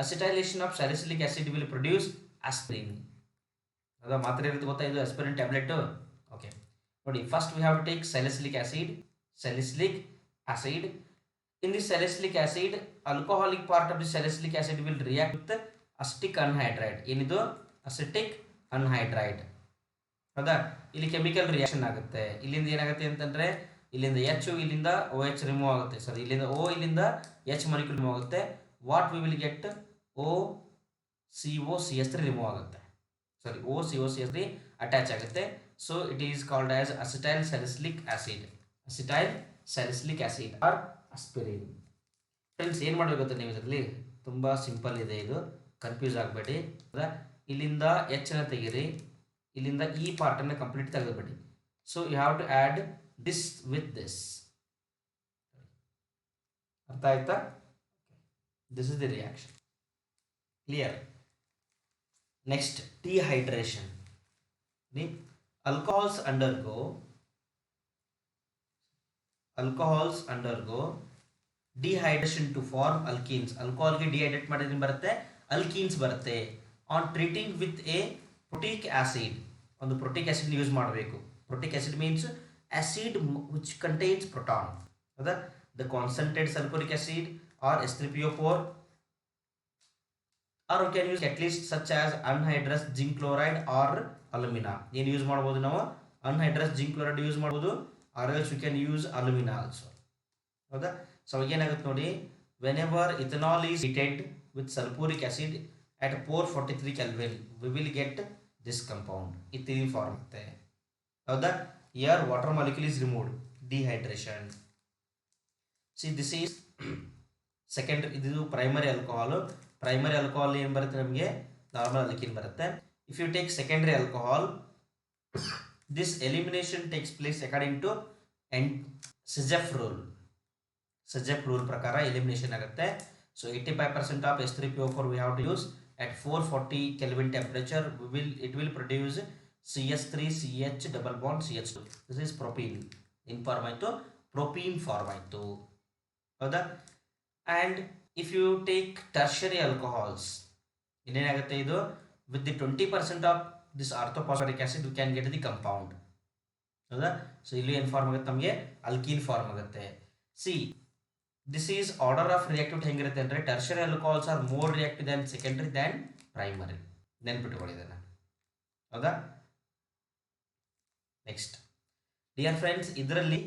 acetylation of salicylic acid will produce aspirin. ಹೌದಾ, ಮಾತ್ರೆ ಇರುತ್ತೆ ಗೊತ್ತಾ, ಇದು ಆಸ್ಪಿರಿನ್ ಟ್ಯಾಬ್ಲೆಟ್. ಓಕೆ, ನೋಡಿ, first we have to take salicylic acid. In the salicylic acid, alcoholic part of the salicylic acid will react with acetic anhydride. ಏನಿದು acetic anhydride. ಹೌದಾ, ಇಲ್ಲಿ chemical reaction ಆಗುತ್ತೆ. ಇಲ್ಲಿಂದ ಏನಾಗುತ್ತೆ ಅಂತಂದರೆ, ಇಲ್ಲಿಂದ H, ಇಲ್ಲಿಂದ OH ರಿಮೂವ್ ಆಗುತ್ತೆ. ಸಾರಿ, ಇಲ್ಲಿಂದ O, ಇಲ್ಲಿಂದ H ಮಾಲಿಕ್ಯೂಲ್ ರಿಮೂವ್ ಆಗುತ್ತೆ. What we will get, OCOCH3 remove ಆಗುತ್ತೆ. ಸಾರಿ, OCOCH3 ಅಟ್ಯಾಚ್ ಆಗುತ್ತೆ. So it is called as acetyl salicylic acid or aspirin. Friends, ಏನು ಮಾಡಬೇಕು ಗೊತ್ತಾ ನೀವು ಇದರಲ್ಲಿ, ತುಂಬ ಸಿಂಪಲ್ ಇದೆ, ಇದು ಕನ್ಫ್ಯೂಸ್ ಆಗಬೇಡಿ. ಇಲ್ಲಿಂದ H ಅನ್ನು ತೆಗೀರಿ, ಇಲ್ಲಿಂದ ಈ ಪಾರ್ಟನ್ನು ಕಂಪ್ಲೀಟ್ ತೆಗೆದುಬಿಡಿ. So you have to add this with this. ಅರ್ಥ ಆಯ್ತಾ? This is the reaction. Clear? Next, dehydration. The alcohols undergo dehydration to form alkenes. Alcohol ಗೆ ಡಿಹೈಡ್ರೇಟ್ ಮಾಡಿದ್ರೆ ಬರುತ್ತೆ alkenes ಬರುತ್ತೆ. On treating with a protic acid, ಒಂದು protic acid use ಮಾಡಬೇಕು. Protic acid means acid which contains proton. ಹೌದಾ? The concentrated sulfuric acid or H3PO4, or we can use catalysts such as anhydrous zinc chloride or alumina. ಏನು use ಮಾಡಬಹುದು ನಾವು? anhydrous zinc chloride use ಮಾಡಬಹುದು, or else we can use alumina also. ಹೌದಾ? So ಏನಾಗುತ್ತೆ ನೋಡಿ, whenever ethanol is heated with sulfuric acid at 443 Kelvin, we will get this compound. ethylene form ಆಗುತ್ತೆ. ಹೌದಾ? Here water molecule is removed. Dehydration. See, this is secondary. ಇದು primary alcohol. Primary alcohol ಏನು ಬರುತ್ತೆ ನಮಗೆ? Normal alkene ಬರುತ್ತೆ. If you take secondary alcohol, this elimination takes place according to Sizef rule. Sizef rule ಪ್ರಕಾರ elimination ಆಗುತ್ತೆ. So 85% of H3PO4 we have to use at 440 Kelvin temperature. It will produce CH3CH double bond CH2. This is propene. In form ಆಯಿತು, propene form ಆಯಿತು. ಹೌದಾ? And if you take tertiary alcohols, ಇನ್ನೇನಾಗುತ್ತೆ ಇದು? With the 20% of this orthophosphoric acid we can get the compound. ಹೌದಾ? So ಇಲ್ಲಿ ಏನು form ಆಗುತ್ತೆ ನಮಗೆ? Alkene form ಆಗುತ್ತೆ. C, this is order of reactivity ಹೆಂಗಿರುತ್ತೆ ಅಂದರೆ, tertiary alcohols are more reactive than secondary than primary. ನೆನ್ಪಿಟ್ಕೊಳ್ಳಿದ್ದೇನೆ. ಹೌದಾ? ನೆಕ್ಸ್ಟ್, ಡಿಯರ್ ಫ್ರೆಂಡ್ಸ್, ಇದರಲ್ಲಿ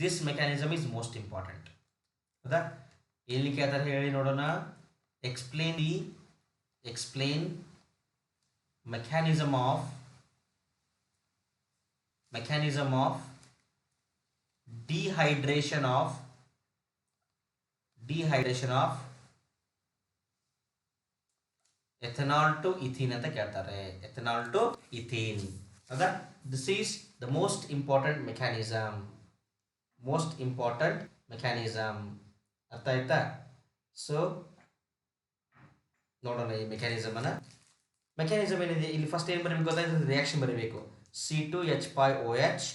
this mechanism is most important. ಹೌದಾ? ಎಲ್ಲಿ ಕೇಳ್ತಾರೆ ಹೇಳಿ ನೋಡೋಣ. Explain mechanism of dehydration of ethanol to ethene ಅಂತ ಕೇಳ್ತಾರೆ. ethanol to ethene. ಹೌದಾ? This is the most important mechanism. ಅರ್ಥ ಆಯ್ತಾ? ಸೊ ನೋಡೋಣ ಈ ಮೆಕ್ಯಾನಿಸಮ್ ಏನಿದೆ ಇಲ್ಲಿ. ಫಸ್ಟ್ ಏನು ಬರಬೇಕು ಗೊತ್ತಾಯ್ತು? ರಿಯಾಕ್ಷನ್ ಬರಬೇಕು. C2H5OH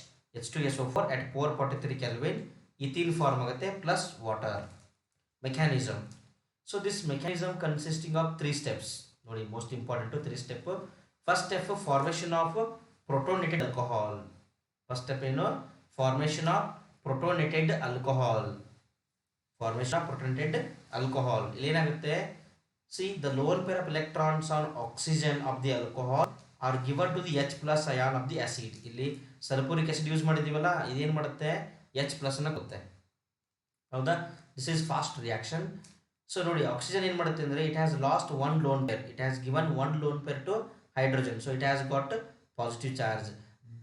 H2SO4 at 443 Kelvin, ethene form ಆಗುತ್ತೆ plus water. Mechanism. So this mechanism consisting of 3 steps. ನೋಡಿ, most important 3 step. First step formation of protonated alcohol. First step ಏನು? Formation of protonated alcohol. ಇಲ್ಲಿ ಏನಾಗುತ್ತೆ? See, the lone pair of electrons on oxygen of the alcohol are given to the H plus ion of the acid. ಇಲ್ಲಿ sulphuric acid use ಮಾಡಿದೀವಲ್ಲ, ಇದೇನು ಮಾಡುತ್ತೆ? H plus ಅನ್ನ ಕೊಡುತ್ತೆ. ಹೌದಾ? This is fast reaction. So ನೋಡಿ, oxygen ಏನು ಮಾಡುತ್ತೆ ಅಂದರೆ, it has lost one lone pair. It has given one lone pair to hydrogen. So it has got positive charge.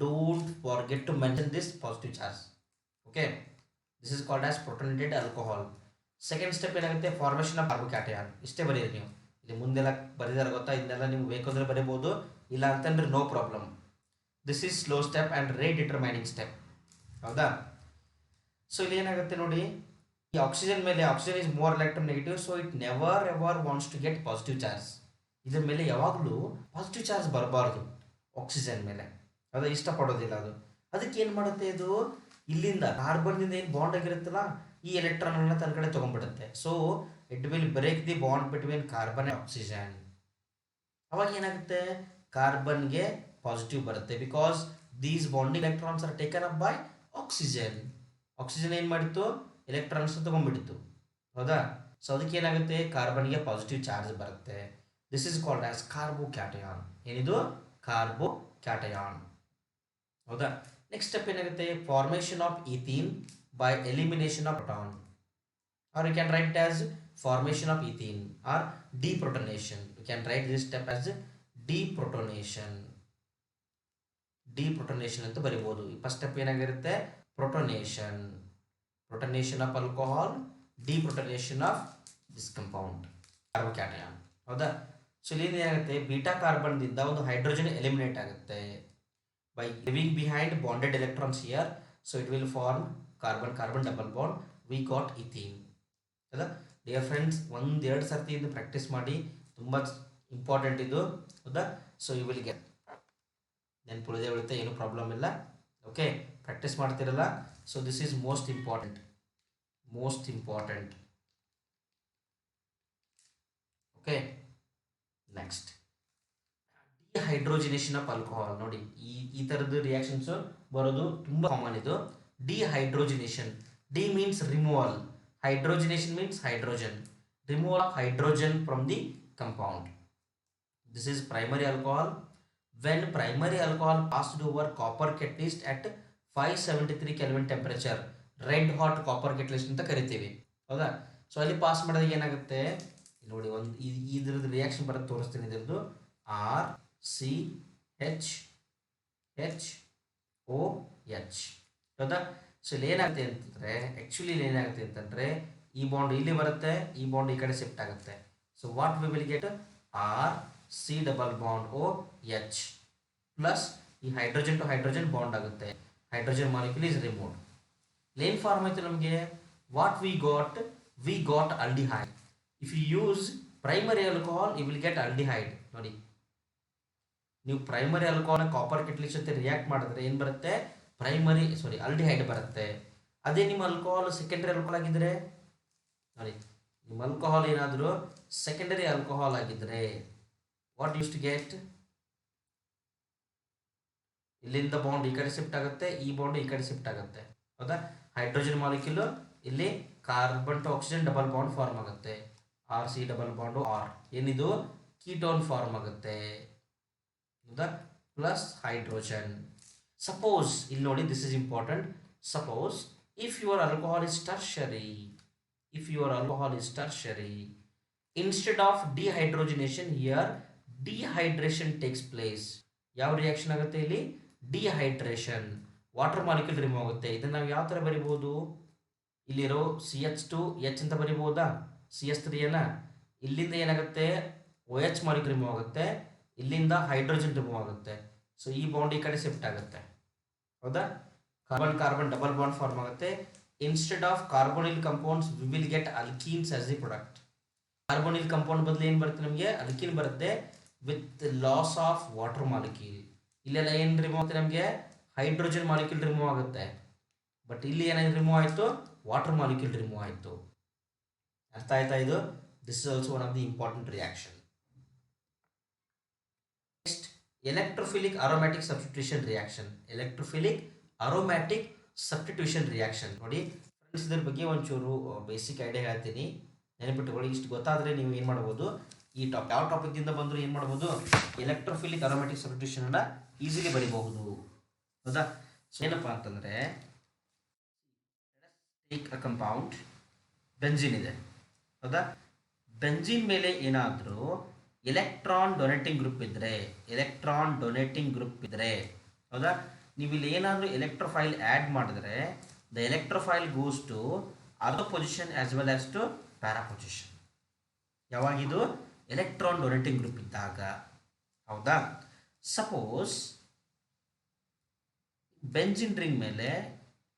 Don't forget to mention this positive charge. Okay, this is called as protonated alcohol. Second step ಏನಾಗುತ್ತೆ? Formation of carbocation. ಇಷ್ಟೇ ಬರೀರಿ ನೀವು. ಇಲ್ಲಿ ಮುಂದೆಲ್ಲ ಬರೀದಾರೆ ಗೊತ್ತಾ? ಇದನ್ನೆಲ್ಲ ನಿಮ್ಗೆ ಬೇಕಂದ್ರೆ ಬರೀಬೋದು, ಇಲ್ಲ ಅಂತಂದ್ರೆ no problem. This is slow step and rate determining step. ಹೌದಾ? ಸೊ ಇಲ್ಲಿ ಏನಾಗುತ್ತೆ ನೋಡಿ, ಈ ಆಕ್ಸಿಜನ್ ಮೇಲೆ, oxygen is more electronegative, so it never ever wants to get positive charge. ಇದ್ರ ಮೇಲೆ ಯಾವಾಗಲೂ ಪಾಸಿಟಿವ್ ಚಾರ್ಜ್ ಬರಬಾರ್ದು ಆಕ್ಸಿಜನ್ ಮೇಲೆ. ಅದು ಇಷ್ಟಪಡೋದಿಲ್ಲ ಅದು. ಅದಕ್ಕೆ ಏನು ಮಾಡುತ್ತೆ ಇದು? ಇಲ್ಲಿಂದ ಕಾರ್ಬನ್ನಿಂದ ಏನು ಬಾಂಡ್ ಆಗಿರುತ್ತಲ್ಲ, ಈ ಎಲೆಕ್ಟ್ರಾನ್ ಅನ್ನ ತನ್ನ ಕಡೆ ತಗೊಂಡ್ಬಿಡುತ್ತೆ. So it will break the bond between carbon and oxygen. ಅವಾಗ ಏನಾಗುತ್ತೆ? ಕಾರ್ಬನ್ಗೆ ಪಾಸಿಟಿವ್ ಬರುತ್ತೆ, because these bonding electrons are taken up by oxygen. Oxygen ಏನು ಮಾಡಿತ್ತು? ಎಲೆಕ್ಟ್ರಾನ್ಸ್ ತಗೊಂಡ್ಬಿಟ್ಟಿತ್ತು. ಹೌದಾ? ಸೊ ಅದಕ್ಕೆ ಏನಾಗುತ್ತೆ? ಕಾರ್ಬನ್ಗೆ ಪಾಸಿಟಿವ್ ಚಾರ್ಜ್ ಬರುತ್ತೆ. This is called as carbocation. ಏನಿದು? ಕಾರ್ಬೋಕ್ಯಾಟಯಾನ್. ಹೌದಾ? ನೆಕ್ಸ್ಟ್ ಸ್ಟೆಪ್ ಏನಾಗುತ್ತೆ? Formation of ethene by elimination of proton, or you can write it as formation of ethene or deprotonation. You can write this step as deprotonation ಅಂತ ಬರೀಬಹುದು. First step ಏನಾಗಿರುತ್ತೆ? Protonation of alcohol, deprotonation of this compound carbocation. ಹೌದಾ? So ಇಲ್ಲಿ ಏನಾಗುತ್ತೆ? Beta ಕಾರ್ಬನ್ದಿಂದ ಒಂದು hydrogen eliminate ಆಗುತ್ತೆ by leaving behind bonded electrons here, so it will form carbon double bond. We got ethene. ಹೌದಾ? Dear friends, 1-2 ಸರ್ತಿ ಇದು ಪ್ರಾಕ್ಟೀಸ್ ಮಾಡಿ, ತುಂಬ ಇಂಪಾರ್ಟೆಂಟ್ ಇದು. ಹೌದಾ? ಸೊ ಯು ವಿಲ್ ಗೆಟ್ ನೆನ್ಪುಳಿದೇ ಉಳಿತೆ, ಏನು ಪ್ರಾಬ್ಲಮ್ ಇಲ್ಲ. ಓಕೆ, ಪ್ರಾಕ್ಟೀಸ್ ಮಾಡ್ತಿರಲ್ಲ. So this is most important. Okay, next dehydrogenation of alcohol. ನೋಡಿ, ಈ ಥರದ್ದು ರಿಯಾಕ್ಷನ್ಸ್ ಬರೋದು ತುಂಬ ಕಾಮನ್. ಇದು dehydrogenation. De means removal, hydrogenation means hydrogen, removal of hydrogen from the compound. This is primary alcohol. When primary alcohol passed over copper catalyst at 573 Kelvin temperature, red hot copper catalyst ಅಂತ ಕರಿತೀವಿ, ಹೌದಾ? So ಅಲ್ಲಿ pass ಮಾಡಿದಾಗ ಏನಾಗುತ್ತೆ ನೋಡಿ, ಒಂದು ಇದ್ರದ್ದು reaction ಬರೋದು ತೋರಿಸ್ತೀನಿ. ಇದ್ರದ್ದು RCHHOH, ಹೌದಾ? ಸೊ ಇಲ್ಲಿ ಏನಾಗುತ್ತೆ ಅಂತಂದರೆ, ಆ್ಯಕ್ಚುಲಿ ಇಲ್ಲಿ ಏನಾಗುತ್ತೆ ಅಂತಂದರೆ, ಈ ಬಾಂಡ್ ಇಲ್ಲಿ ಬರುತ್ತೆ, ಈ ಬಾಂಡ್ ಈ ಕಡೆ ಶಿಫ್ಟ್ ಆಗುತ್ತೆ. So what we will get RC∼OH plus ಈ ಹೈಡ್ರೋಜನ್ ಟು ಹೈಡ್ರೋಜನ್ ಬಾಂಡ್ ಆಗುತ್ತೆ, ಹೈಡ್ರೋಜನ್ ಮಾಲಿಕ್ಯೂಲ್ ಈಸ್ ರಿಮೂವ್ಡ್. ಏನ್ ಫಾರ್ಮ್ ಆಯ್ತು ನಮಗೆ? What we got aldehyde. If you use primary alcohol you will get aldehyde. ನೋಡಿ, ನೀವು ಪ್ರೈಮರಿ ಆಲ್ಕೋಹಾಲ್ ಕಾಪರ್ ಕೆಟಲಿಸ್ಟ್ ಜೊತೆ react ಮಾಡಿದ್ರೆ ಏನು ಬರುತ್ತೆ? ಆಲ್ಡಿಹೈಡ್ ಬರುತ್ತೆ. ಅದೇ ನಿಮ್ಮ ಆಲ್ಕೋಹಾಲ್ ಸೆಕೆಂಡರಿ ಆಲ್ಕೋಹಾಲ್ ಆಗಿದ್ರೆ ನೋಡಿ, ನಿಮ್ಮ ಆಲ್ಕೋಹಾಲ್ ಏನಾದರೂ ಸೆಕೆಂಡರಿ ಆಲ್ಕೋಹಾಲ್ ಆಗಿದ್ರೆ ವಾಟ್ ಯೂಸ್ ಟು ಗೆಟ್? ಇಲ್ಲಿಂದ ಬಾಂಡ್ ಈ ಕಡೆ ಶಿಫ್ಟ್ ಆಗುತ್ತೆ, ಈ ಬಾಂಡ್ ಈ ಕಡೆ ಶಿಫ್ಟ್ ಆಗುತ್ತೆ, ಹೌದಾ? ಹೈಡ್ರೋಜನ್ ಮಾಲಿಕ್ಯೂಲ್ ಇಲ್ಲಿ carbon to oxygen double bond form ಆಗುತ್ತೆ, RC ಡಬಲ್ ಬಾಂಡ್ ಆರ್, ಏನಿದು ಕೀಟೋನ್ ಫಾರ್ಮ್ ಆಗುತ್ತೆ, ಹೌದಾ? Plus hydrogen. ಸಪೋಸ್ ಇಲ್ಲಿ ನೋಡಿ, this is important. Suppose if your alcohol is tertiary, instead of dehydrogenation here dehydration takes place. ಯಾವ reaction ಆಗುತ್ತೆ ಇಲ್ಲಿ? Dehydration, water molecule remove ಆಗುತ್ತೆ. ಇದನ್ನು ನಾವು ಯಾವ ಥರ ಬರಿಬೋದು? ಇಲ್ಲಿರೋ CH2H ಅಂತ ಬರಿಬೋದಾ? CH3 ಇಲ್ಲಿಂದ ಏನಾಗುತ್ತೆ? OH ಮಾಲಿಕ್ಯೂಲ್ ರಿಮೂವ್ ಆಗುತ್ತೆ, ಇಲ್ಲಿಂದ ಹೈಡ್ರೋಜನ್ ರಿಮೂವ್ ಆಗುತ್ತೆ. ಸೊ ಈ ಬಾಂಡ್ ಈ ಕಡೆ ಶಿಫ್ಟ್ ಆಗುತ್ತೆ, ಹೌದಾ? ಕಾರ್ಬನ್ ಡಬಲ್ ಬಾಂಡ್ ಫಾರ್ಮ್ ಆಗುತ್ತೆ. Instead of carbonyl compounds we will get alkenes as the product. Carbonyl compound ಬದಲು ಏನು ಬರುತ್ತೆ ನಮಗೆ? ಅಲ್ಕೀನ್ ಬರುತ್ತೆ with loss of water molecule. ಇಲ್ಲೆಲ್ಲ ಏನು ರಿಮೂವ್ ಆಗುತ್ತೆ ನಮಗೆ? ಹೈಡ್ರೋಜನ್ ಮಾಲಿಕ್ಯೂಲ್ ರಿಮೂವ್ ಆಗುತ್ತೆ. ಬಟ್ ಇಲ್ಲಿ ಏನಾದ್ರು ರಿಮೂವ್ ಆಯಿತು? ವಾಟರ್ ಮಾಲಿಕ್ಯೂಲ್ ರಿಮೂವ್ ಆಯಿತು. ಅರ್ಥ ಆಯ್ತಾ ಇದು? This is also one of the important reaction. Next, electrophilic aromatic substitution reaction. ನೋಡಿ ಫ್ರೆಂಡ್ಸ್, ಇದ್ರ ಬಗ್ಗೆ ಒಂಚೂರು ಬೇಸಿಕ್ ಐಡಿಯಾ ಹೇಳ್ತೀನಿ, ನೆನಪಿಟ್ಟುಕೊಳ್ಳಿ. ಇಷ್ಟು ಗೊತ್ತಾದರೆ ನೀವು ಏನು ಮಾಡ್ಬೋದು, ಈ ಯಾವ ಟಾಪಿಕ್ದಿಂದ ಬಂದರೂ ಏನು ಮಾಡ್ಬೋದು, ಎಲೆಕ್ಟ್ರೋಫಿಲಿಕ್ ಅರೋಮ್ಯಾಟಿಕ್ ಸಬ್ಸ್ಟಿಟ್ಯೂಷನ್ ಅನ್ನ ಈಸಿಲಿ ಬರೀಬಹುದು, ಹೌದಾ? ಸೊ ಏನಪ್ಪ ಅಂತಂದರೆ, ಟೇಕ್ ಅ ಕಂಪೌಂಡ್ ಬೆಂಜಿನ್ ಇದೆ, ಹೌದಾ? ಬೆಂಜಿನ್ ಮೇಲೆ ಏನಾದರೂ ಎಲೆಕ್ಟ್ರಾನ್ ಡೊನೇಟಿಂಗ್ ಗ್ರೂಪ್ ಇದ್ದರೆ, ಹೌದಾ? ನೀವು ಇಲ್ಲಿ ಏನಾದರೂ ಎಲೆಕ್ಟ್ರೋಫೈಲ್ ಆ್ಯಡ್ ಮಾಡಿದ್ರೆ the electrophile goes to ortho position as well as to para position. ಯಾವಾಗಿದು? ಎಲೆಕ್ಟ್ರಾನ್ ಡೊನೇಟಿಂಗ್ ಗ್ರೂಪ್ ಇದ್ದಾಗ, ಹೌದಾ? ಸಪೋಸ್ ಬೆಂಜಿನ್ ರಿಂಗ್ ಮೇಲೆ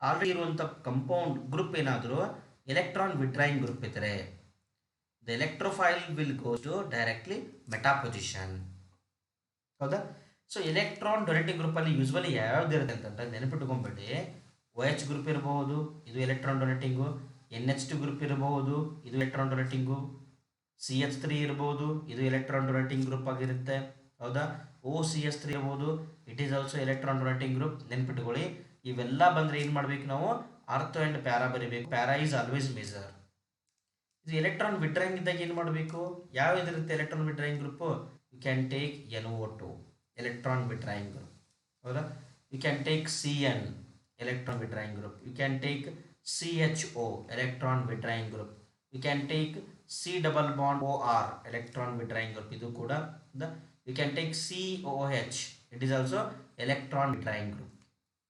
ಆಲ್ರೆಡಿ ಇರುವಂಥ ಕಂಪೌಂಡ್ ಗ್ರೂಪ್ ಏನಾದರೂ ಎಲೆಕ್ಟ್ರಾನ್ ವಿಡ್ರಾಯಿಂಗ್ ಗ್ರೂಪ್ ಇದ್ದರೆ the electrophile will go to directly meta position, ಹೌದಾ? So electron donating ಗ್ರೂಪಲ್ಲಿ usually ಯಾವ್ದು ಇರುತ್ತೆ ಅಂತಂದ್ರೆ ನೆನಪಿಟ್ಕೊಂಡ್ಬಿಡಿ, OH ಗ್ರೂಪ್ ಇರಬಹುದು, ಇದು ಎಲೆಕ್ಟ್ರಾನ್ ಡೊನೇಟಿಂಗು, NH2 ಗ್ರೂಪ್ ಇರಬಹುದು, ಇದು ಎಲೆಕ್ಟ್ರಾನ್ ಡೊನೇಟಿಂಗು, CH3 ಇರಬಹುದು, ಇದು ಎಲೆಕ್ಟ್ರಾನ್ ಡೊನೇಟಿಂಗ್ ಗ್ರೂಪ್ ಆಗಿರುತ್ತೆ, ಹೌದಾ? OCH3 ಇರಬಹುದು, it is also electron donating group. ನೆನ್ಪಿಟ್ಕೊಳ್ಳಿ, ಇವೆಲ್ಲ ಬಂದರೆ ಏನು ಮಾಡಬೇಕು ನಾವು? ಆರ್ಥೋ ಆ್ಯಂಡ್ ಪ್ಯಾರಾ ಬರೀಬೇಕು. Para is always major. ಇದು ಎಲೆಕ್ಟ್ರಾನ್ ವಿಡ್ರಾಯಿಂಗ್ ಇದ್ದಾಗ ಏನು ಮಾಡಬೇಕು? ಯಾವ ಇದಿರುತ್ತೆ electron withdrawing group? You can take NO2 electron withdrawing group, ಹೌದಾ? You can take CN electron withdrawing group, you can take CHO electron withdrawing group, you can take C∼OR electron withdrawing group, ಇದು ಕೂಡ, you can take COOH, it is also electron withdrawing group,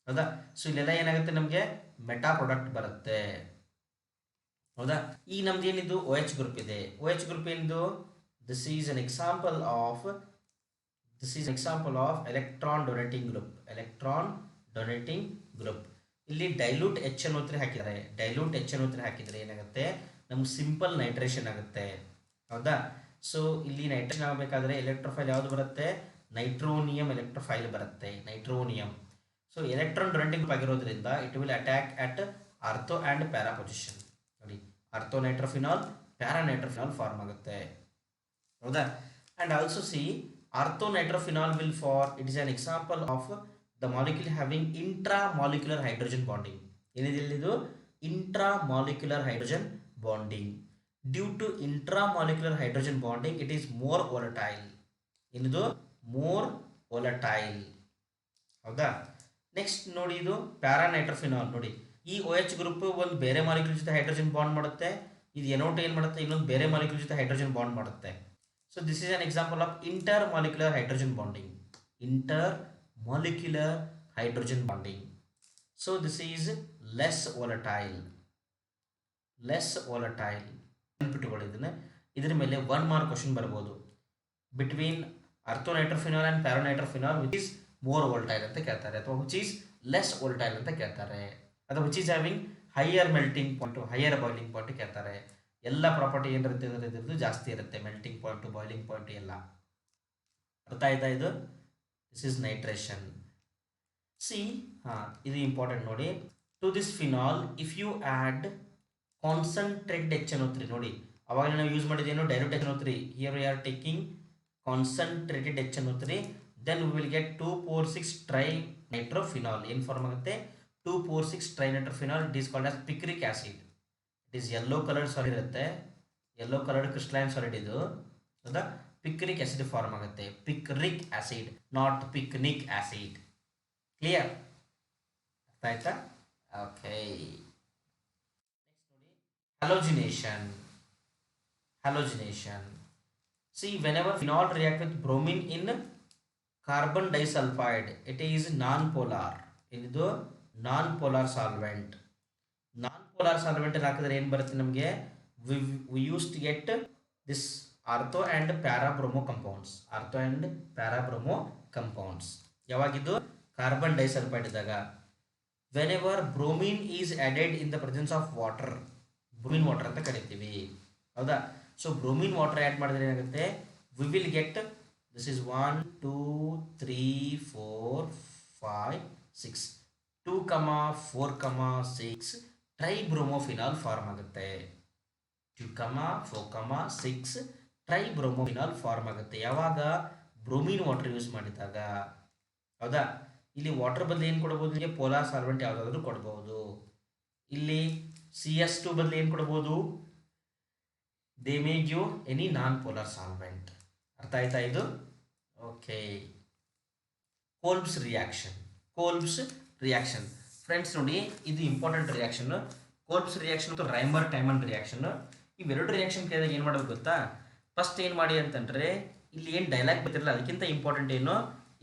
ಹೌದಾ? So ಇಲ್ಲೆಲ್ಲ ಏನಾಗುತ್ತೆ ನಮಗೆ? Meta product ಬರುತ್ತೆ, ಹೌದಾ? ಈಗ ನಮ್ದು ಏನಿದು OH ಗ್ರೂಪ್ ಇದೆ. OH ಗ್ರೂಪ್ ಏನಿದು? This is an example of electron donating group. ಇಲ್ಲಿ ಡೈಲ್ಯೂಟ್ HNO3 ಹಾಕಿದ್ದಾರೆ. ಡೈಲ್ಯೂಟ್ HNO3 ಹಾಕಿದರೆ ಏನಾಗುತ್ತೆ? ನಮ್ಗೆ ಸಿಂಪಲ್ ನೈಟ್ರೇಷನ್ ಆಗುತ್ತೆ, ಹೌದಾ? ಸೊ ಇಲ್ಲಿ ನೈಟ್ರೇಷನ್ ಆಗಬೇಕಾದ್ರೆ ಎಲೆಕ್ಟ್ರೋಫೈಲ್ ಯಾವುದು ಬರುತ್ತೆ? ನೈಟ್ರೋನಿಯಂ ಎಲೆಕ್ಟ್ರೋಫೈಲ್ ಬರುತ್ತೆ, nitronium. So electron donating group ಆಗಿರೋದ್ರಿಂದ it will attack at ortho and para position. ನೋಡಿ, ortho nitrophenol, para nitrophenol form ಆಗುತ್ತೆ, ಹೌದಾ. And also see ortho nitrophenol will for it is an example of the molecule having intra molecular hydrogen bonding. ಏನಿದೆ ಇದು? Intra molecular hydrogen bonding. Due to intra molecular hydrogen bonding it is more volatile. ಏನಿದು? More volatile, ಹೌದಾ. Next ನೋಡಿ, ಇದು paranitrophenol. ನೋಡಿ, ಈ O H group ಒಂದು ಬೇರೆ ಮಾಲಿಕ್ಯೂಲ್ ಜೊತೆ ಹೈಡ್ರೋಜನ್ ಬಾಂಡ್ ಮಾಡುತ್ತೆ, ಇದು NO2 ಏನು ಮಾಡುತ್ತೆ, ಇನ್ನೊಂದು ಬೇರೆ ಮಾಲಿಕ್ಯೂಲ್ ಜೊತೆ ಹೈಡ್ರೋಜನ್ ಬಾಂಡ್ ಮಾಡುತ್ತೆ. So this is an example of inter molecular hydrogen bonding. Inter molecular hydrogen bonding. So this is less volatile, less volatile. ನೆನಪಿಟ್ಟುಕೊಳ್ಳಿ ಇದನ್ನ. ಇದ್ರ ಮೇಲೆ 1 ಮಾರ್ಕ್ ಕ್ವಶನ್ ಬರ್ಬೋದು. Between ortho nitrophenol and para nitrophenol which is more volatile ಅಂತ ಕೇಳ್ತಾರೆ, ಅಥವಾ which is less ವೋಲ್ಟೈಲ್ ಅಂತ ಕೇಳ್ತಾರೆ, ಅಥವಾ which is having higher melting point, higher boiling point ಕೇಳ್ತಾರೆ. ಎಲ್ಲ ಪ್ರಾಪರ್ಟಿ ಏನಿರುತ್ತೆ ಇದ್ರದ್ದು ಜಾಸ್ತಿ ಇರುತ್ತೆ, ಮೆಲ್ಟಿಂಗ್ ಪಾಯಿಂಟು, ಬಾಯ್ಲಿಂಗ್ ಪಾಯಿಂಟು ಎಲ್ಲ. ಅರ್ಥ ಆಯ್ತಾ ಇದು? This is nitration. ಸಿ ಇದು ಇಂಪಾರ್ಟೆಂಟ್ ನೋಡಿ. To this phenol if you add concentrated HNO3, ನೋಡಿ ಅವಾಗ ನಾವು ಯೂಸ್ ಮಾಡಿದ್ದೇನು? Dilute HNO3. Here we are taking concentrated HNO3. Then we will get 2,4,6 tri nitrophenol. ಏನು ಫಾರ್ಮ್ ಆಗುತ್ತೆ? 2,4,6 tri nitrophenol. It is called as picric acid. It is yellow coloured solid ಇರುತ್ತೆ, yellow coloured crystalline solid ಇದು, ಹೌದಾ. Picric acid form ಆಗುತ್ತೆ, picric acid, not picnic acid. Clear? ಅರ್ಥ ಆಯ್ತಾ? Okay. Halogenation. Halogenation. See, whenever phenol react with bromine in carbon disulfide, it is non-polar. ಇದು non-polar solvent. Non-polar solvent ಹಾಕಿದ್ರೆ ಏನು ಬರುತ್ತೆ ನಮಗೆ? We used to get this ortho and para bromo compounds. Ortho and para bromo compounds. ಯಾವಾಗಿದ್ದು? Carbon disulphide ಇದ್ದಾಗ. Whenever bromine is added in the presence of water, bromine water ಅಂತ ಕರಿತೀವಿ, ಹೌದಾ. So bromine water add ಮಾಡಿದ್ರೆ ಏನಾಗುತ್ತೆ? We will get this is 1 2 3 4 5 6 2, 4, 6 tribromophenol form ಆಗುತ್ತೆ. 2, 4, 6 tribromophenol form ಆಗುತ್ತೆ. ಯಾವಾಗ? ಬ್ರೋಮಿನ್ ವಾಟರ್ ಯೂಸ್ ಮಾಡಿದಾಗ, ಹೌದಾ. ಇಲ್ಲಿ ವಾಟರ್ ಬದಲು ಏನು ಕೊಡ್ಬೋದು? ನಿಮಗೆ ಪೋಲಾರ್ ಸಾಲ್ವೆಂಟ್ ಯಾವುದಾದ್ರೂ ಕೊಡ್ಬೋದು. ಇಲ್ಲಿ CS2 ಬದಲು ಏನು ಕೊಡ್ಬೋದು? They may give any non polar solvent. ಅರ್ಥ ಆಯ್ತಾ ಇದು? ಓಕೆ. ಕೋಲ್ಬ್ಸ್ ರಿಯಾಕ್ಷನ್. ಕೋಲ್ಬ್ಸ್ ರಿಯಾಕ್ಷನ್ ಫ್ರೆಂಡ್ಸ್ ನೋಡಿ, ಇದು ಇಂಪಾರ್ಟೆಂಟ್ ರಿಯಾಕ್ಷನ್. ಕೋಲ್ಬ್ಸ್ ರಿಯಾಕ್ಷನ್ ಮತ್ತು ರೈಮರ್ ಟೈಮನ್ ರಿಯಾಕ್ಷನ್, ಇವೆರಡು ರಿಯಾಕ್ಷನ್ ಕೇಳಿದಾಗ ಏನು ಮಾಡೋದು ಗೊತ್ತಾ? ಫಸ್ಟ್ ಏನು ಮಾಡಿ ಅಂತಂದರೆ, ಇಲ್ಲಿ ಏನು ಡೈಲಾಗ್ ಬರ್ತಿರಲ್ಲ ಅದಕ್ಕಿಂತ ಇಂಪಾರ್ಟೆಂಟ್ ಏನು?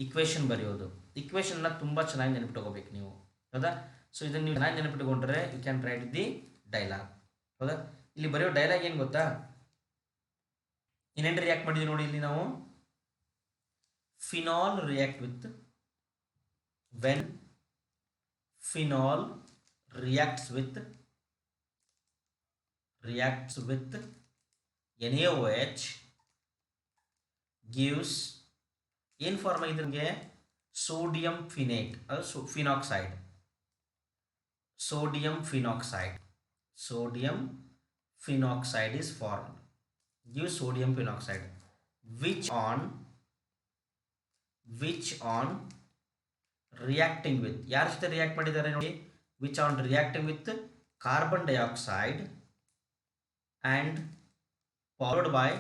ಇಕ್ವೇಷನ್ ಬರೆಯೋದು. ಇಕ್ವೇಷನ್ನ ತುಂಬ ಚೆನ್ನಾಗಿ ನೆನಪಿಟ್ಕೋಬೇಕು ನೀವು, ಹೌದಾ. ಸೊ ಇದನ್ನು ನೀವು ಚೆನ್ನಾಗಿ ನೆನಪಿಟ್ಕೊಂಡ್ರೆ you can write the dialogue, ಹೌದಾ. ಇಲ್ಲಿ ಬರೆಯೋ ಡೈಲಾಗ್ ಏನು ಗೊತ್ತಾ? ಇನ್ನೇನು ರಿಯಾಕ್ಟ್ ಮಾಡಿದ್ವಿ ನೋಡಿ ಇಲ್ಲಿ ನಾವು. Phenol react with, when phenol reacts with NaOH gives, ಏನು ಫಾರ್ಮ್ ಆಗಿದೆ ನಮಗೆ? ಸೋಡಿಯಂ ಫಿನೇಟ್, ಅದು phenoxide. Sodium phenoxide is formed. Give sodium phenoxide, which on reacting with, ಯಾರ ಜೊತೆ ರಿಯಾಕ್ಟ್ ಮಾಡಿದ್ದಾರೆ ನೋಡಿ? which on reacting with carbon dioxide and followed by,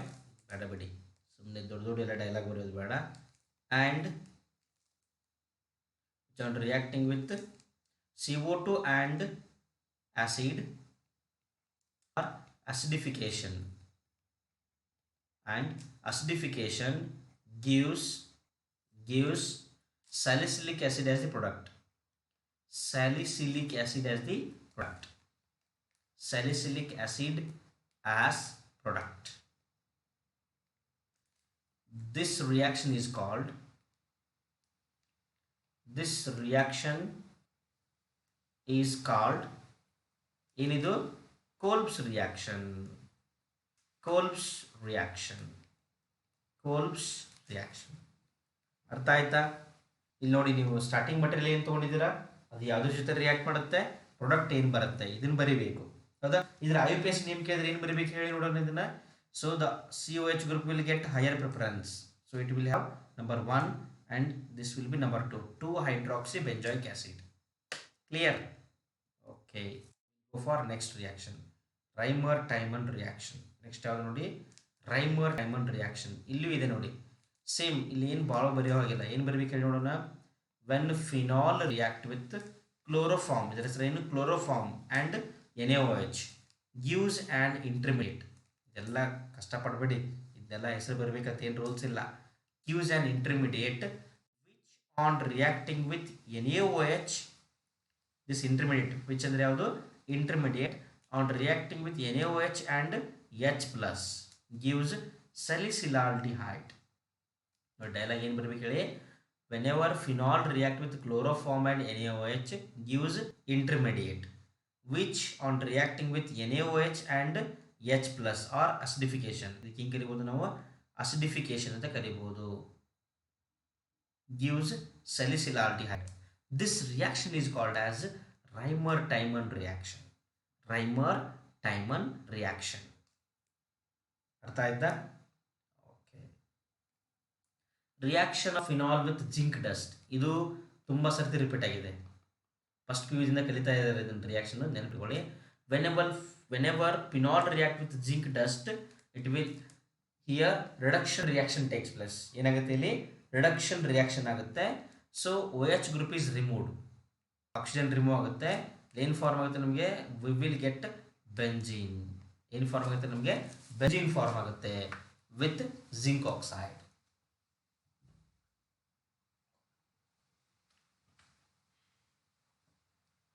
ಬೇಡ ಬಿಡಿ, ಸುಮ್ಮನೆ ದೊಡ್ಡ ಎಲ್ಲ ಡೈಲಾಗ್ ಬರೆಯೋದು ಬೇಡ. and which on reacting with CO2 and acid or acidification, and acidification gives salicylic acid as the product. Salicylic acid as product. This reaction is called ಏನಿದು? ಕೋಲ್ಬ್ಸ್ reaction. ಅರ್ಥ ಆಯ್ತಾ? ಇಲ್ಲಿ ನೋಡಿ, ನೀವು ಸ್ಟಾರ್ಟಿಂಗ್ ಮಟೀರಿಯಲ್ ಏನು ತೊಗೊಂಡಿದ್ದೀರಾ, ಅದು ಯಾವುದ್ರ ಜೊತೆ ರಿಯಾಕ್ಟ್ ಮಾಡುತ್ತೆ, ಪ್ರಾಡಕ್ಟ್ ಏನು ಬರುತ್ತೆ ಇದನ್ನು ಬರಿಬೇಕು. ಹೌದಾ? ಇದರ IUPAC ನೇಮ್ ಕೇಳಿದ್ರೆ ಏನು ಬರಿಬೇಕು ಹೇಳಿ ನೋಡೋಣ ಇದನ್ನ. So the COH group will get higher preference. So it will have number 1 and this will be number 2, 2-hydroxybenzoic acid. Clear? Okay. Go for next reaction. Reimer-Tiemann reaction. Next ಯಾವುದು ನೋಡಿ, Reimer-Tiemann reaction. ಇಲ್ಲೂ ಇದೆ ನೋಡಿ, same. ಇಲ್ಲಿ ಏನು ಭಾಳ ಬರೆಯೋ ಹಾಗಿಲ್ಲ. ಏನು ಬರಬೇಕು ಹೇಳಿ ನೋಡೋಣ. When phenol react with chloroform, ಇದರ ಹೆಸರು ಏನು, chloroform and NaOH gives and intermediate. ಇದೆಲ್ಲ ಕಷ್ಟಪಡಬೇಡಿ, ಇದೆಲ್ಲ ಹೆಸರು ಬರಬೇಕಂತ ಏನು ರೂಲ್ಸ್ ಇಲ್ಲ. Gives and intermediate which on reacting with NaOH, this intermediate which ಅಂದರೆ ಯಾವುದು, intermediate on reacting with NaOH and H+ gives salicylaldehyde. Dialogue ಏನು ಬರಬೇಕು ಹೇಳಿ, whenever phenol react with chloroform and NaOH gives intermediate which on reacting with NaOH and H+ or acidification, ಇದಕ್ಕೆ ಏನು ಕರಿಬೋದು ನಾವು, acidification ಅಂತ ಕರಿಬೋದು, gives salicylaldehyde. This reaction is called as Reimer-Tiemann reaction. Reimer-Tiemann reaction. ಅರ್ಥ ಆಯ್ತಾ? Reaction of phenol with zinc dust, ಇದು ತುಂಬ ಸರ್ತಿ ರಿಪೀಟ್ ಆಗಿದೆ. ಫಸ್ಟ್ PU ದಿಂದ ಕಲಿತಾ ಇದ್ದಾರೆ ಇದನ್ನು ರಿಯಾಕ್ಷನ್, ನೆನಪಿಕೊಳ್ಳಿ. Whenever phenol react with zinc dust it will here reduction reaction takes place. ಏನಾಗುತ್ತೆ ಇಲ್ಲಿ, ರಿಡಕ್ಷನ್ ರಿಯಾಕ್ಷನ್ ಆಗುತ್ತೆ. So OH group is removed, oxygen remove ಆಗುತ್ತೆ. ಏನು ಫಾರ್ಮ್ ಆಗುತ್ತೆ ನಮಗೆ, ವಿ ವಿಲ್ ಗೆಟ್ ಬೆಂಜೀನ್. ಏನು ಫಾರ್ಮ್ ಆಗುತ್ತೆ ನಮಗೆ, ಬೆಂಜೀನ್ ಫಾರ್ಮ್ ಆಗುತ್ತೆ with zinc oxide.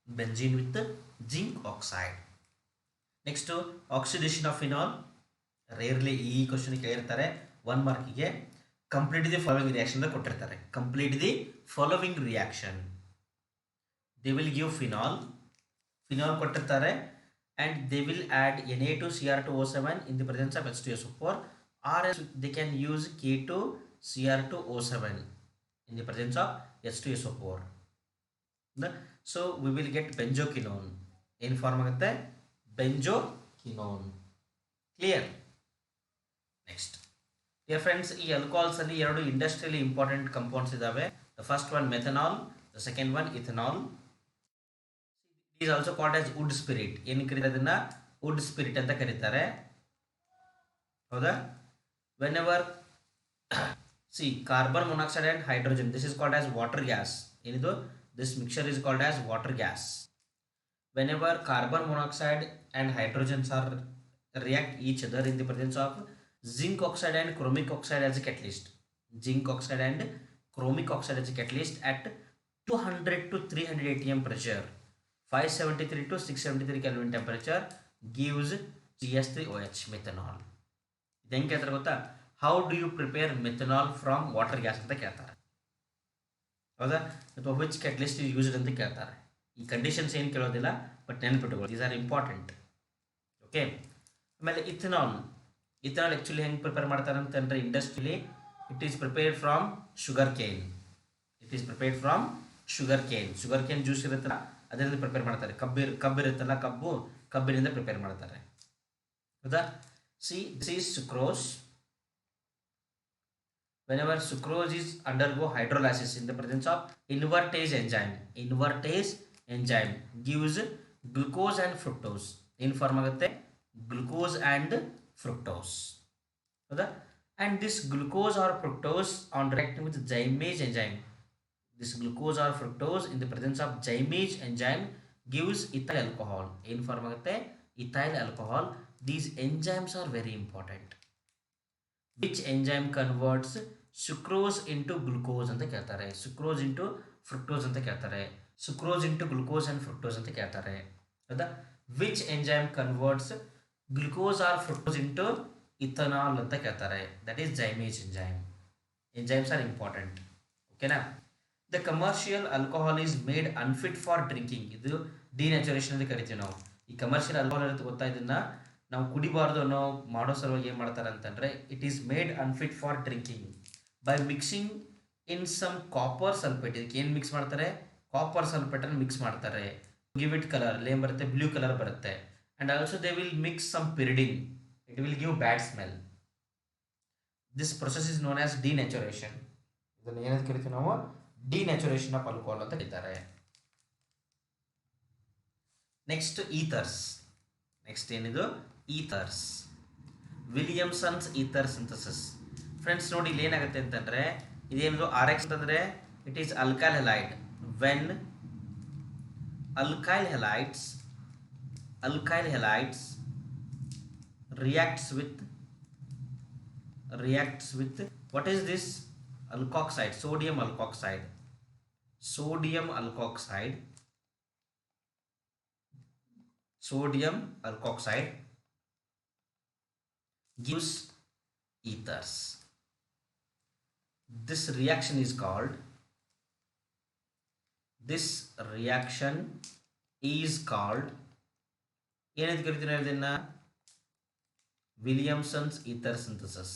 Benzene with the zinc oxide. Next, oxidation of phenol. Rarely ಈ ಕ್ವಶನ್ ಕೇಳಿರ್ತಾರೆ 1 ಮಾರ್ಕಿಗೆ. ಕಂಪ್ಲೀಟ್ ದಿ ಫಾಲೋವಿಂಗ್ ರಿಯಾಕ್ಷನ್ ಕೊಟ್ಟಿರ್ತಾರೆ. Complete the following reaction. They will give phenol ಕೊಟ್ಟಿರ್ತಾರೆ, and they will add Na2Cr2O7 in the presence of H2SO4, or else they can use K2Cr2O7 in the presence of H2SO4. So we will get benzoquinone. ಏನು form ಆಗುತ್ತೆ, benzoquinone. Clear? Next dear friends, ಈ alcohols ಅಲ್ಲಿ ಎರಡು industrially important compounds ಇದಾವೆ. The first one methanol, the second one ethanol. It is also called as wood spirit. ಏನು ಕರೀತಾರೆ ಅದನ್ನ, wood spirit ಅಂತ ಕರೀತಾರೆ. ಹೌದಾ? Whenever see carbon monoxide and hydrogen, this is called as water gas. ಏನಿದು, this mixture is called as water gas. Whenever carbon monoxide and hydrogens are react each other in the presence of zinc oxide and chromic oxide as a catalyst, zinc oxide and chromic oxide as a catalyst at 200 to 300 atm pressure, 573 to 673 Kelvin temperature gives CH3OH, methanol. Then ಕೇಳ್ತಾರೆ ಗೊತ್ತಾ, how do you prepare methanol from water gas ಅಂತ ಕೇಳ್ತಾರೆ. ಹೌದಾ? ಅಥವಾ which catalyst is used ಅಂತ ಕೇಳ್ತಾರೆ. ಈ conditions ಏನು ಕೇಳೋದಿಲ್ಲ, ಬಟ್ ನೆನಪಿಟ್ಟುಕೊಳ್ಳಿ, ದೀಸ್ ಆರ್ ಇಂಪಾರ್ಟೆಂಟ್. ಓಕೆ. ಆಮೇಲೆ ಇಥನಾಲ್ ಆ್ಯಕ್ಚುಲಿ ಹೆಂಗೆ ಪ್ರಿಪೇರ್ ಮಾಡ್ತಾರೆ ಅಂತಂದರೆ, industrially it is prepared from sugar cane. Sugar cane juice ಇರುತ್ತಲ್ಲ, ಅದರಿಂದ ಪ್ರಿಪೇರ್ ಮಾಡ್ತಾರೆ. ಕಬ್ಬು ಇರುತ್ತಲ್ಲ, ಕಬ್ಬಿನಿಂದ ಪ್ರಿಪೇರ್ ಮಾಡ್ತಾರೆ. ಹೌದಾ? This is sucrose. Whenever sucrose is undergo hydrolysis in the presence of invertase enzyme gives glucose and fructose. In form ಆಗುತ್ತೆ glucose and fructose. ಹೌದಾ? And this glucose or fructose on reacting with zymase enzyme, this glucose or fructose in the presence of zymase enzyme gives ethyl alcohol. In form ಆಗುತ್ತೆ ethyl alcohol. These enzymes are very important. Which enzyme converts sucrose into glucose ಅಂತ ಕೇಳ್ತಾರೆ, sucrose into fructose ಅಂತ ಕೇಳ್ತಾರೆ, sucrose into glucose and fructose ಅಂತ ಕೇಳ್ತಾರೆ. ಹೌದಾ? Which enzyme converts glucose or fructose into ethanol ಅಂತ ಕೇಳ್ತಾರೆ. That is zymase enzyme. Enzymes are important. ಓಕೆನಾ? The commercial alcohol is made unfit for drinking. ಇದು denaturation ಅಂತ ಕರಿತೀವಿ ನಾವು. ಈ ಕಮರ್ಷಿಯಲ್ ಆಲ್ಕೋಹಾಲ್ ಇರುತ್ತೆ ಗೊತ್ತಾ, ಇದನ್ನು ನಾವು ಕುಡಿಬಾರ್ದು ಅನ್ನೋ ಮಾಡೋ ಸಲುವಾಗಿ ಏನು ಮಾಡ್ತಾರೆ ಅಂತಂದರೆ, it is made unfit for drinking by mixing in some copper sulphate, ಇದಕ್ಕೆ ಏನು ಮಿಕ್ಸ್ ಮಾಡ್ತಾರೆ, ಕಾಪರ್ ಸಲ್ಫೇಟನ್ನು ಮಿಕ್ಸ್ ಮಾಡ್ತಾರೆ. ಗಿವ್ ಇಟ್ ಕಲರ್, ಏನು ಬರುತ್ತೆ, ಬ್ಲೂ ಕಲರ್ ಬರುತ್ತೆ. And also they will mix some pyridine, it will give bad smell. This process is known as denaturation. ಇದನ್ನು ಏನಂತ ಕರಿತೀವಿ ನಾವು, ಡಿನ್ಯಾಚುರೇಷನ್ ಆಫ್ ಆಲ್ಕೋಹಾಲ್ ಅಂತ ಕರೀತಾರೆ. Next ethers. ನೆಕ್ಸ್ಟ್ ಏನಿದು, ethers. Williamson's ether synthesis. Friends ನೋಡಿ, ಇಲ್ಲಿ ಏನಾಗುತ್ತೆ ಅಂತಂದರೆ, ಇದೇನಿದು RX ಅಂತಂದರೆ it is alkyl halide. When alkyl halides reacts with what is this, alkoxide, sodium alkoxide gives ethers. This reaction is called ಏನಂತ ಕರಿತೀವಿ ಇದನ್ನ, Williamson's ether synthesis.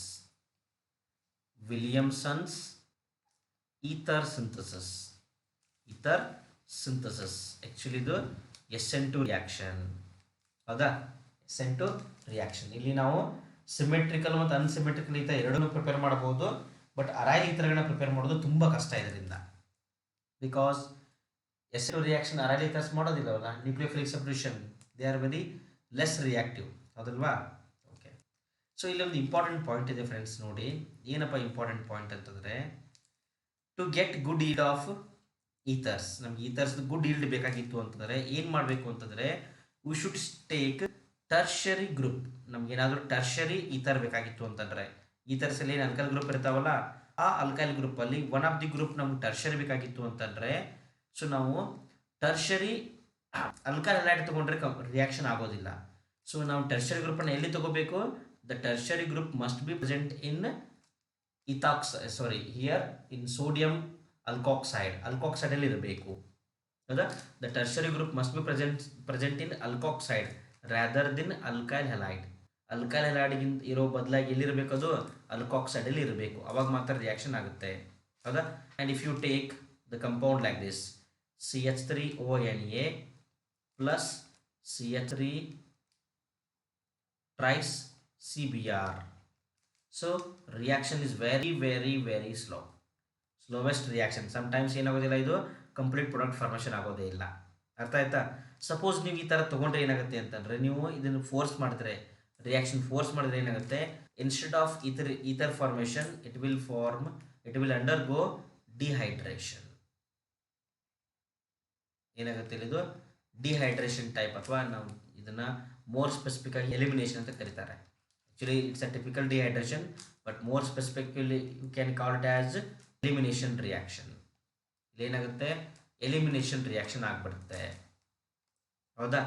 Ether synthesis actually ಇದು SN2 ರಿಯಾಕ್ಷನ್. ಹೌದಾ, SN2 ರಿಯಾಕ್ಷನ್. ಇಲ್ಲಿ ನಾವು symmetrical ಮತ್ತು unsymmetrical ether ಎರಡನ್ನೂ prepare ಮಾಡಬಹುದು. ಬಟ್ ಅರೈಲ್ ಈಥರ್ಗಳನ್ನ ಪ್ರಿಪೇರ್ ಮಾಡೋದು ತುಂಬ ಕಷ್ಟ ಇದರಿಂದ. Because SN2 reaction aryl ethers ಮಾಡೋದಿಲ್ಲವಲ್ಲ, nucleophilic substitution, they are very less reactive, ಹೌದಲ್ವಾ? ಓಕೆ, ಸೊ ಇಲ್ಲೊಂದು ಇಂಪಾರ್ಟೆಂಟ್ ಪಾಯಿಂಟ್ ಇದೆ ಫ್ರೆಂಡ್ಸ್. ನೋಡಿ ಏನಪ್ಪ ಇಂಪಾರ್ಟೆಂಟ್ ಪಾಯಿಂಟ್ ಅಂತಂದರೆ, to get good yield of ethers, ನಮ್ಗೆ ಈಥರ್ಸ್ ಗುಡ್ ಈಲ್ಡ್ ಬೇಕಾಗಿತ್ತು ಅಂತಂದರೆ ಏನು ಮಾಡಬೇಕು ಅಂತಂದರೆ, we should take tertiary group. ನಮ್ಗೇನಾದರೂ ಟರ್ಷರಿ ಈಥರ್ ಬೇಕಾಗಿತ್ತು ಅಂತಂದರೆ, ಈಥರ್ಸಲ್ಲಿ ಏನು ಅಲ್ಕೈಲ್ ಗ್ರೂಪ್ ಇರ್ತಾವಲ್ಲ, ಆ ಅಲ್ಕೈಲ್ ಗ್ರೂಪಲ್ಲಿ ಒನ್ ಆಫ್ ದಿ ಗ್ರೂಪ್ ನಮ್ಗೆ ಟರ್ಷರಿ ಬೇಕಾಗಿತ್ತು ಅಂತಂದರೆ, ಸೊ ನಾವು ಟರ್ಷರಿ ಅಲ್ಕೈಲ್ ಹಲೈಡ್ ತೊಗೊಂಡ್ರೆ ರಿಯಾಕ್ಷನ್ ಆಗೋದಿಲ್ಲ. ಸೊ ನಾವು ಟರ್ಷರಿ ಗ್ರೂಪನ್ನು ಎಲ್ಲಿ ತಗೋಬೇಕು, the tertiary group must be present in here in sodium ಅಲ್ಕಾಕ್ಸೈಡಲ್ಲಿ ಇರಬೇಕು. ಹೌದಾ, the tertiary group must be present in alkoxide rather than alkyl halide. Alkyl ಹಲೈಡ್ಗಿಂತ ಇರೋ ಬದಲಾಗಿ ಎಲ್ಲಿರಬೇಕು, ಅದು ಅಲ್ಕಾಕ್ಸೈಡಲ್ಲಿ ಇರಬೇಕು, ಅವಾಗ ಮಾತ್ರ ರಿಯಾಕ್ಷನ್ ಆಗುತ್ತೆ. ಹೌದಾ, and if you take the compound like this, CH3ONA plus CH3 tries CBr. So reaction is very very very slow, slowest reaction. Sometimes ಏನಾಗೋದಿಲ್ಲ, ಇದು ಕಂಪ್ಲೀಟ್ ಪ್ರಾಡಕ್ಟ್ ಫಾರ್ಮೇಷನ್ ಆಗೋದೇ ಇಲ್ಲ. ಅರ್ಥ ಆಯ್ತಾ? ಸಪೋಸ್ ನೀವು ಈ ಥರ ತೊಗೊಂಡ್ರೆ ಏನಾಗುತ್ತೆ ಅಂತಂದರೆ, ನೀವು ಇದನ್ನು ರಿಯಾಕ್ಷನ್ ಫೋರ್ಸ್ ಮಾಡಿದ್ರೆ ಏನಾಗುತ್ತೆ, instead of ether formation it will undergo dehydration. ಏನಾಗುತ್ತೆ ಇದು ಡಿಹೈಡ್ರೇಷನ್ ಟೈಪ್, ಅಥವಾ ನಾವು ಇದನ್ನು ಮೋರ್ ಸ್ಪೆಸಿಫಿಕ್ ಆಗಿ ಎಲಿಮಿನೇಷನ್ ಅಂತ ಕರೀತಾರೆ. Actually it's a typical dehydration, but more specifically you can call it as elimination reaction. ಇಲ್ಲೇನಾಗುತ್ತೆ, ಎಲಿಮಿನೇಷನ್ ರಿಯಾಕ್ಷನ್ ಆಗಿಬಿಡುತ್ತೆ. ಹೌದಾ,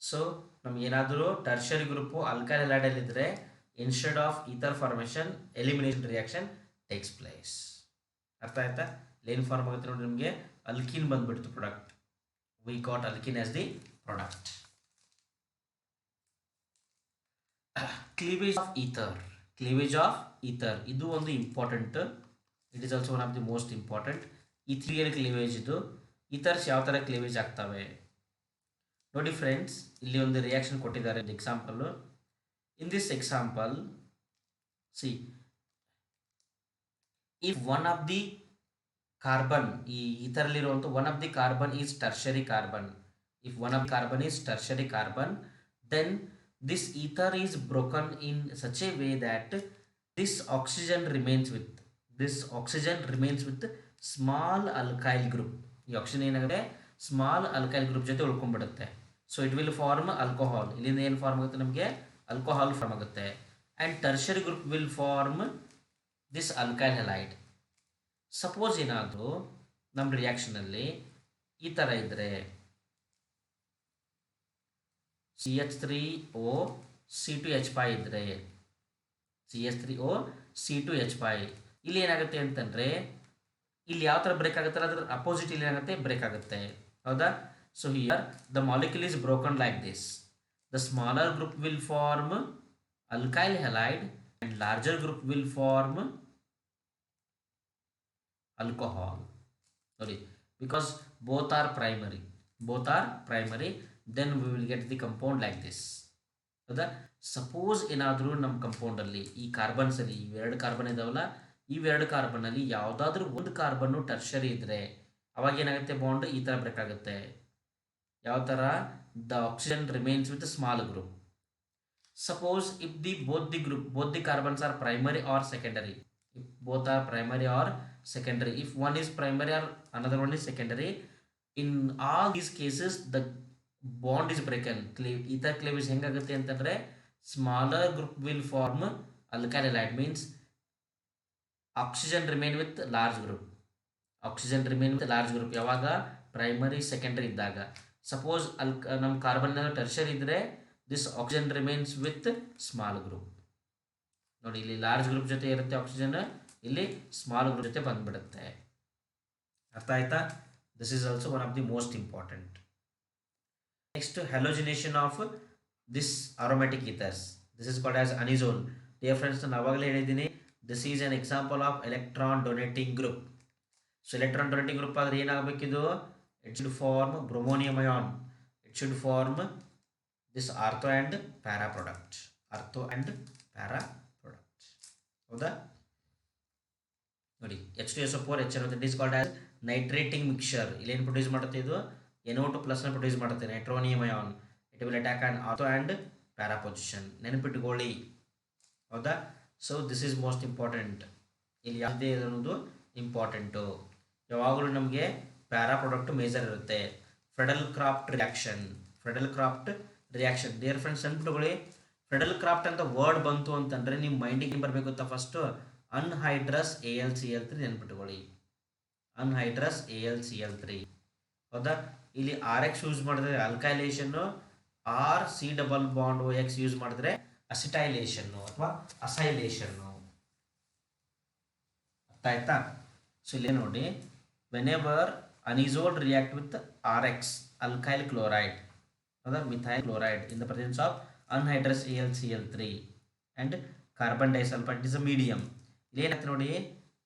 ಸೊ ನಮಗೇನಾದರೂ ಟರ್ಷರಿ ಗ್ರೂಪು ಅಲ್ಕೈಲ್ ಹಲೈಡಲ್ಲಿದ್ದರೆ, instead of ether formation elimination reaction takes place. ಅರ್ಥ ಆಯ್ತಾ? ಏನು ಫಾರ್ಮ್ ಆಗುತ್ತೆ ನೋಡಿ, ನಿಮಗೆ ಅಲ್ಕಿನ್ ಬಂದ್ಬಿಡ್ತು product. We got alkene as the product. Cleavage of ether ಇದು ಒಂದು important. It is also one of the most important. Ethereal cleavage ಇದು. ಈಥರ್ಸ್ ಯಾವ ಥರ ಕ್ಲೀವೇಜ್ ಆಗ್ತವೆ ನೋಡಿ ಫ್ರೆಂಡ್ಸ್. ಇಲ್ಲಿ ಒಂದು ರಿಯಾಕ್ಷನ್ ಕೊಟ್ಟಿದ್ದಾರೆ example. In this example see, if one of the carbon, ಈ ಇದರಲ್ಲಿರುವಂಥ one of the carbon is tertiary carbon, if one of carbon is tertiary carbon, then this ether is broken in such a way that this oxygen remains with small alkyl group. ಈ oxygen ಏನಾಗುತ್ತೆ, small alkyl group ಜೊತೆ ಉಳ್ಕೊಂಡ್ಬಿಡುತ್ತೆ. So it will form alcohol. ಇಲ್ಲಿಂದ ಏನು form ಆಗುತ್ತೆ, ನಮಗೆ alcohol form ಆಗುತ್ತೆ. And tertiary group will form this alkyl halide. Suppose ಏನಾದರೂ ನಮ್ಮ ರಿಯಾಕ್ಷನಲ್ಲಿ ಈ ಥರ ಇದ್ದರೆ, CH3O C2H5 ಇದ್ದರೆ, CH3O C2H5, ಇಲ್ಲಿ ಏನಾಗುತ್ತೆ ಅಂತಂದರೆ, ಇಲ್ಲಿ ಯಾವ ಥರ ಬ್ರೇಕ್ ಆಗುತ್ತಲ್ಲ ಅದ್ರ ಅಪೋಸಿಟ್ ಇಲ್ಲಿ ಏನಾಗುತ್ತೆ, ಬ್ರೇಕ್ ಆಗುತ್ತೆ. ಹೌದಾ? So here the molecule is broken like this. The smaller group will form alkyl halide and larger group will form alcohol. Sorry, because both are primary, then we will get the compound like this. ಹೌದಾ? Suppose ಏನಾದರೂ ನಮ್ಮ ಕಂಪೌಂಡಲ್ಲಿ ಈ ಕಾರ್ಬನ್ಸಲ್ಲಿ ಇವೆರಡು carbon ಇದಾವಲ್ಲ, ಇವೆರಡು ಕಾರ್ಬನ್ನಲ್ಲಿ ಯಾವುದಾದ್ರೂ ಒಂದು carbon tertiary ಇದ್ದರೆ ಅವಾಗ ಏನಾಗುತ್ತೆ, ಬಾಂಡ್ ಈ ಥರ ಬ್ರೇಕ್ ಆಗುತ್ತೆ. ಯಾವ ಥರ? The oxygen remains with small group. Suppose if both the carbons are primary or secondary, if both are primary or secondary, if one is primary or another one is secondary, in all these cases the bond is broken. Ether cleavage ಹೆಂಗಾಗುತ್ತೆ ಅಂತಂದರೆ, smaller group will form alkyl halide, means oxygen remain with large group. ಯಾವಾಗ? Primary secondary ಇದ್ದಾಗ. Suppose ನಮ್ಮ carbon tertiary ಇದ್ದರೆ this oxygen remains with small group. ನೋಡಿ, ಇಲ್ಲಿ large group ಜೊತೆ ಇರುತ್ತೆ oxygen, ಇಲ್ಲಿ ಸ್ಮಾಲ್ ಗ್ರೂಪ್ ಜೊತೆ ಬಂದ್ಬಿಡುತ್ತೆ. ಅರ್ಥ ಆಯ್ತಾ? This is also one of the most important. Next, halogenation of this aromatic ethers. This is called as anisole. Dear friends, ನಾನು ಆವಾಗಲೇ ಹೇಳಿದ್ದೀನಿ, this is an example of electron donating group. So electron donating group ಆದರೆ ಏನಾಗಬೇಕಿದು? It should form bromonium ion. It should form this ortho and para product. ಹೌದಾ? ನೋಡಿ, H2SO4 HNO, that is called as nitrating mixture. ಇಲ್ಲಿ ಏನು produce ಮಾಡುತ್ತೆ? ಇದು NO2 plus ನ produce ಮಾಡುತ್ತೆ, nitronium ion. It will attack on ortho and para position. ನೆನಪಿಟ್ಟುಕೊಳ್ಳಿ. ಹೌದಾ? So this is most important. ಇಲ್ಲಿ ಯಾವುದೇ ಅನ್ನೋದು ಇಂಪಾರ್ಟೆಂಟು. ಯಾವಾಗಲೂ ನಮಗೆ ಪ್ಯಾರಾ ಪ್ರಾಡಕ್ಟ್ ಮೇಜರ್ ಇರುತ್ತೆ. ಫ್ರೆಡೆಲ್ ಕ್ರಾಫ್ಟ್ ರಿಯಾಕ್ಷನ್. ಡಿಯರ್ ಫ್ರೆಂಡ್ಸ್, ನೆನ್ಪಿಟ್ಕೊಳ್ಳಿ, ಫ್ರೆಡೆಲ್ ಕ್ರಾಫ್ಟ್ ಅಂತ ವರ್ಡ್ ಬಂತು ಅಂತಂದರೆ ನಿಮ್ಮ ಮೈಂಡಿಗೆ ಏನು ಬರಬೇಕು ಅಂತ ಫಸ್ಟು ಅನ್ಹೈಡ್ರಸ್ AlCl3 ನೆನ್ಪಿಟ್ಕೊಳ್ಳಿ. Anhydrous AlCl3. ಹೌದಾ? ಇಲ್ಲಿ RX ಯೂಸ್ ಮಾಡಿದ್ರೆ ಅಲ್ಕೈಲೇಷನ್ನು, C⁻OX ಯೂಸ್ ಮಾಡಿದ್ರೆ ಅಸಿಟೈಲೇಷನ್ನು ಅಥವಾ ಅಸೈಲೇಷನ್ನು. ಅರ್ಥ ಆಯ್ತಾ? ಸೊ ಇಲ್ಲೇ ನೋಡಿ, whenever ಅನಿಸೋಲ್ react with RX, alkyl chloride, methyl chloride, in the presence of anhydrous AlCl3 and carbon disulfide, it is a medium. ಇಲ್ಲಿ ಏನಾಗ್ತದೆ ನೋಡಿ,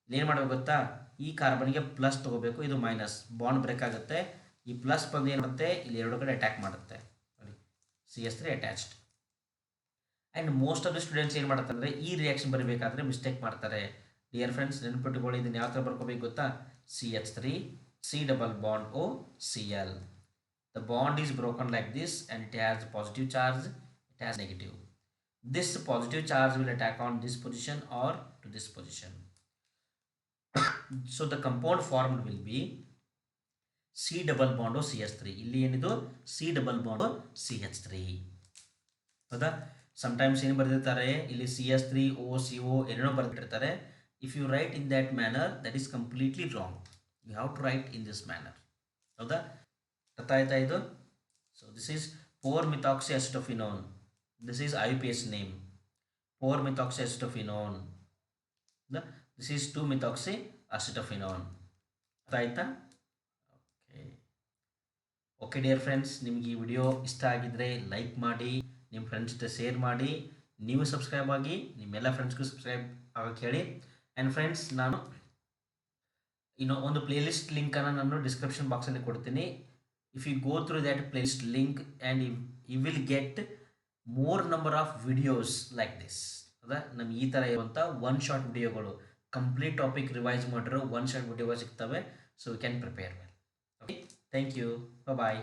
ಇಲ್ಲಿ ಏನು ಮಾಡಬೇಕು ಗೊತ್ತಾ? ಈ ಕಾರ್ಬನ್ಗೆ ಪ್ಲಸ್ ತೊಗೋಬೇಕು, ಇದು ಮೈನಸ್, ಬಾಂಡ್ ಬ್ರೇಕ್ ಆಗುತ್ತೆ. ಈ ಪ್ಲಸ್ ಬಂದು ಏನು ಮಾಡುತ್ತೆ, ಇಲ್ಲಿ ಎರಡು ಕಡೆ ಅಟ್ಯಾಕ್ ಮಾಡುತ್ತೆ. ನೋಡಿ, CS3 attached. And most of the students ಏನು ಮಾಡ್ತಾರೆ ಅಂದರೆ, ಈ ರಿಯಾಕ್ಷನ್ ಬರಬೇಕಾದ್ರೆ ಮಿಸ್ಟೇಕ್ ಮಾಡ್ತಾರೆ. ಡಿಯರ್ ಫ್ರೆಂಡ್ಸ್, ನೆನಪಿಟ್ಟುಕೊಳ್ಳಿ, ಇದನ್ನು ಯಾವ ಥರ ಬರ್ಕೋಬೇಕು ಗೊತ್ತಾ? CH3 C⁻OCl. The bond is broken like this and it has positive charge, it has negative. This positive charge will attack on this position or to this position. So the compound formed will be C⁻CH3. ಇಲ್ಲಿ ಏನಿದು? C⁻CH3. ಹೌದಾ? Sometimes ಏನು ಬರೆದಿರ್ತಾರೆ, ಇಲ್ಲಿ CH3OCO ಏನೇನೋ ಬರೆದಿರ್ತಾರೆ. If you write in that manner, that is completely wrong. You have to write in this manner. ಹೌದಾ? ಅರ್ಥ ಆಯ್ತಾ ಇದು? So this is 4-methoxyacetophenone. This is IUPAC name, 4-methoxyacetophenone. This is 2-methoxyacetophenone. ಅರ್ಥ ಆಯ್ತಾ? Okay dear friends, ನಿಮಗೆ ಈ video ಇಷ್ಟ ಆಗಿದ್ದರೆ ಲೈಕ್ ಮಾಡಿ, ನಿಮ್ಮ ಫ್ರೆಂಡ್ಸ್ ಜೊತೆ ಶೇರ್ ಮಾಡಿ, ನೀವು ಸಬ್ಸ್ಕ್ರೈಬ್ ಆಗಿ, ನಿಮ್ಮೆಲ್ಲ ಫ್ರೆಂಡ್ಸ್ಗೂ ಸಬ್ಸ್ಕ್ರೈಬ್ ಆಗೋಕ್ಕೆ ಹೇಳಿ. ಆ್ಯಂಡ್ ಫ್ರೆಂಡ್ಸ್, ನಾನು ಒಂದು ಪ್ಲೇಲಿಸ್ಟ್ ಲಿಂಕನ್ನು ನಾನು ಡಿಸ್ಕ್ರಿಪ್ಷನ್ ಬಾಕ್ಸಲ್ಲಿ ಕೊಡ್ತೀನಿ. If you go through that playlist link and you will get more number of videos like this. ಹೌದಾ? ನಮ್ಗೆ ಈ ಥರ ಇರುವಂಥ ಒನ್ ಶಾರ್ಟ್ ವಿಡಿಯೋಗಳು, ಕಂಪ್ಲೀಟ್ ಟಾಪಿಕ್ ರಿವೈಸ್ ಮಾಡಿರೋ ಒನ್ ಶಾರ್ಟ್ ವಿಡಿಯೋಗಳು ಸಿಗ್ತವೆ. So we can prepare well. Okay, thank you, bye.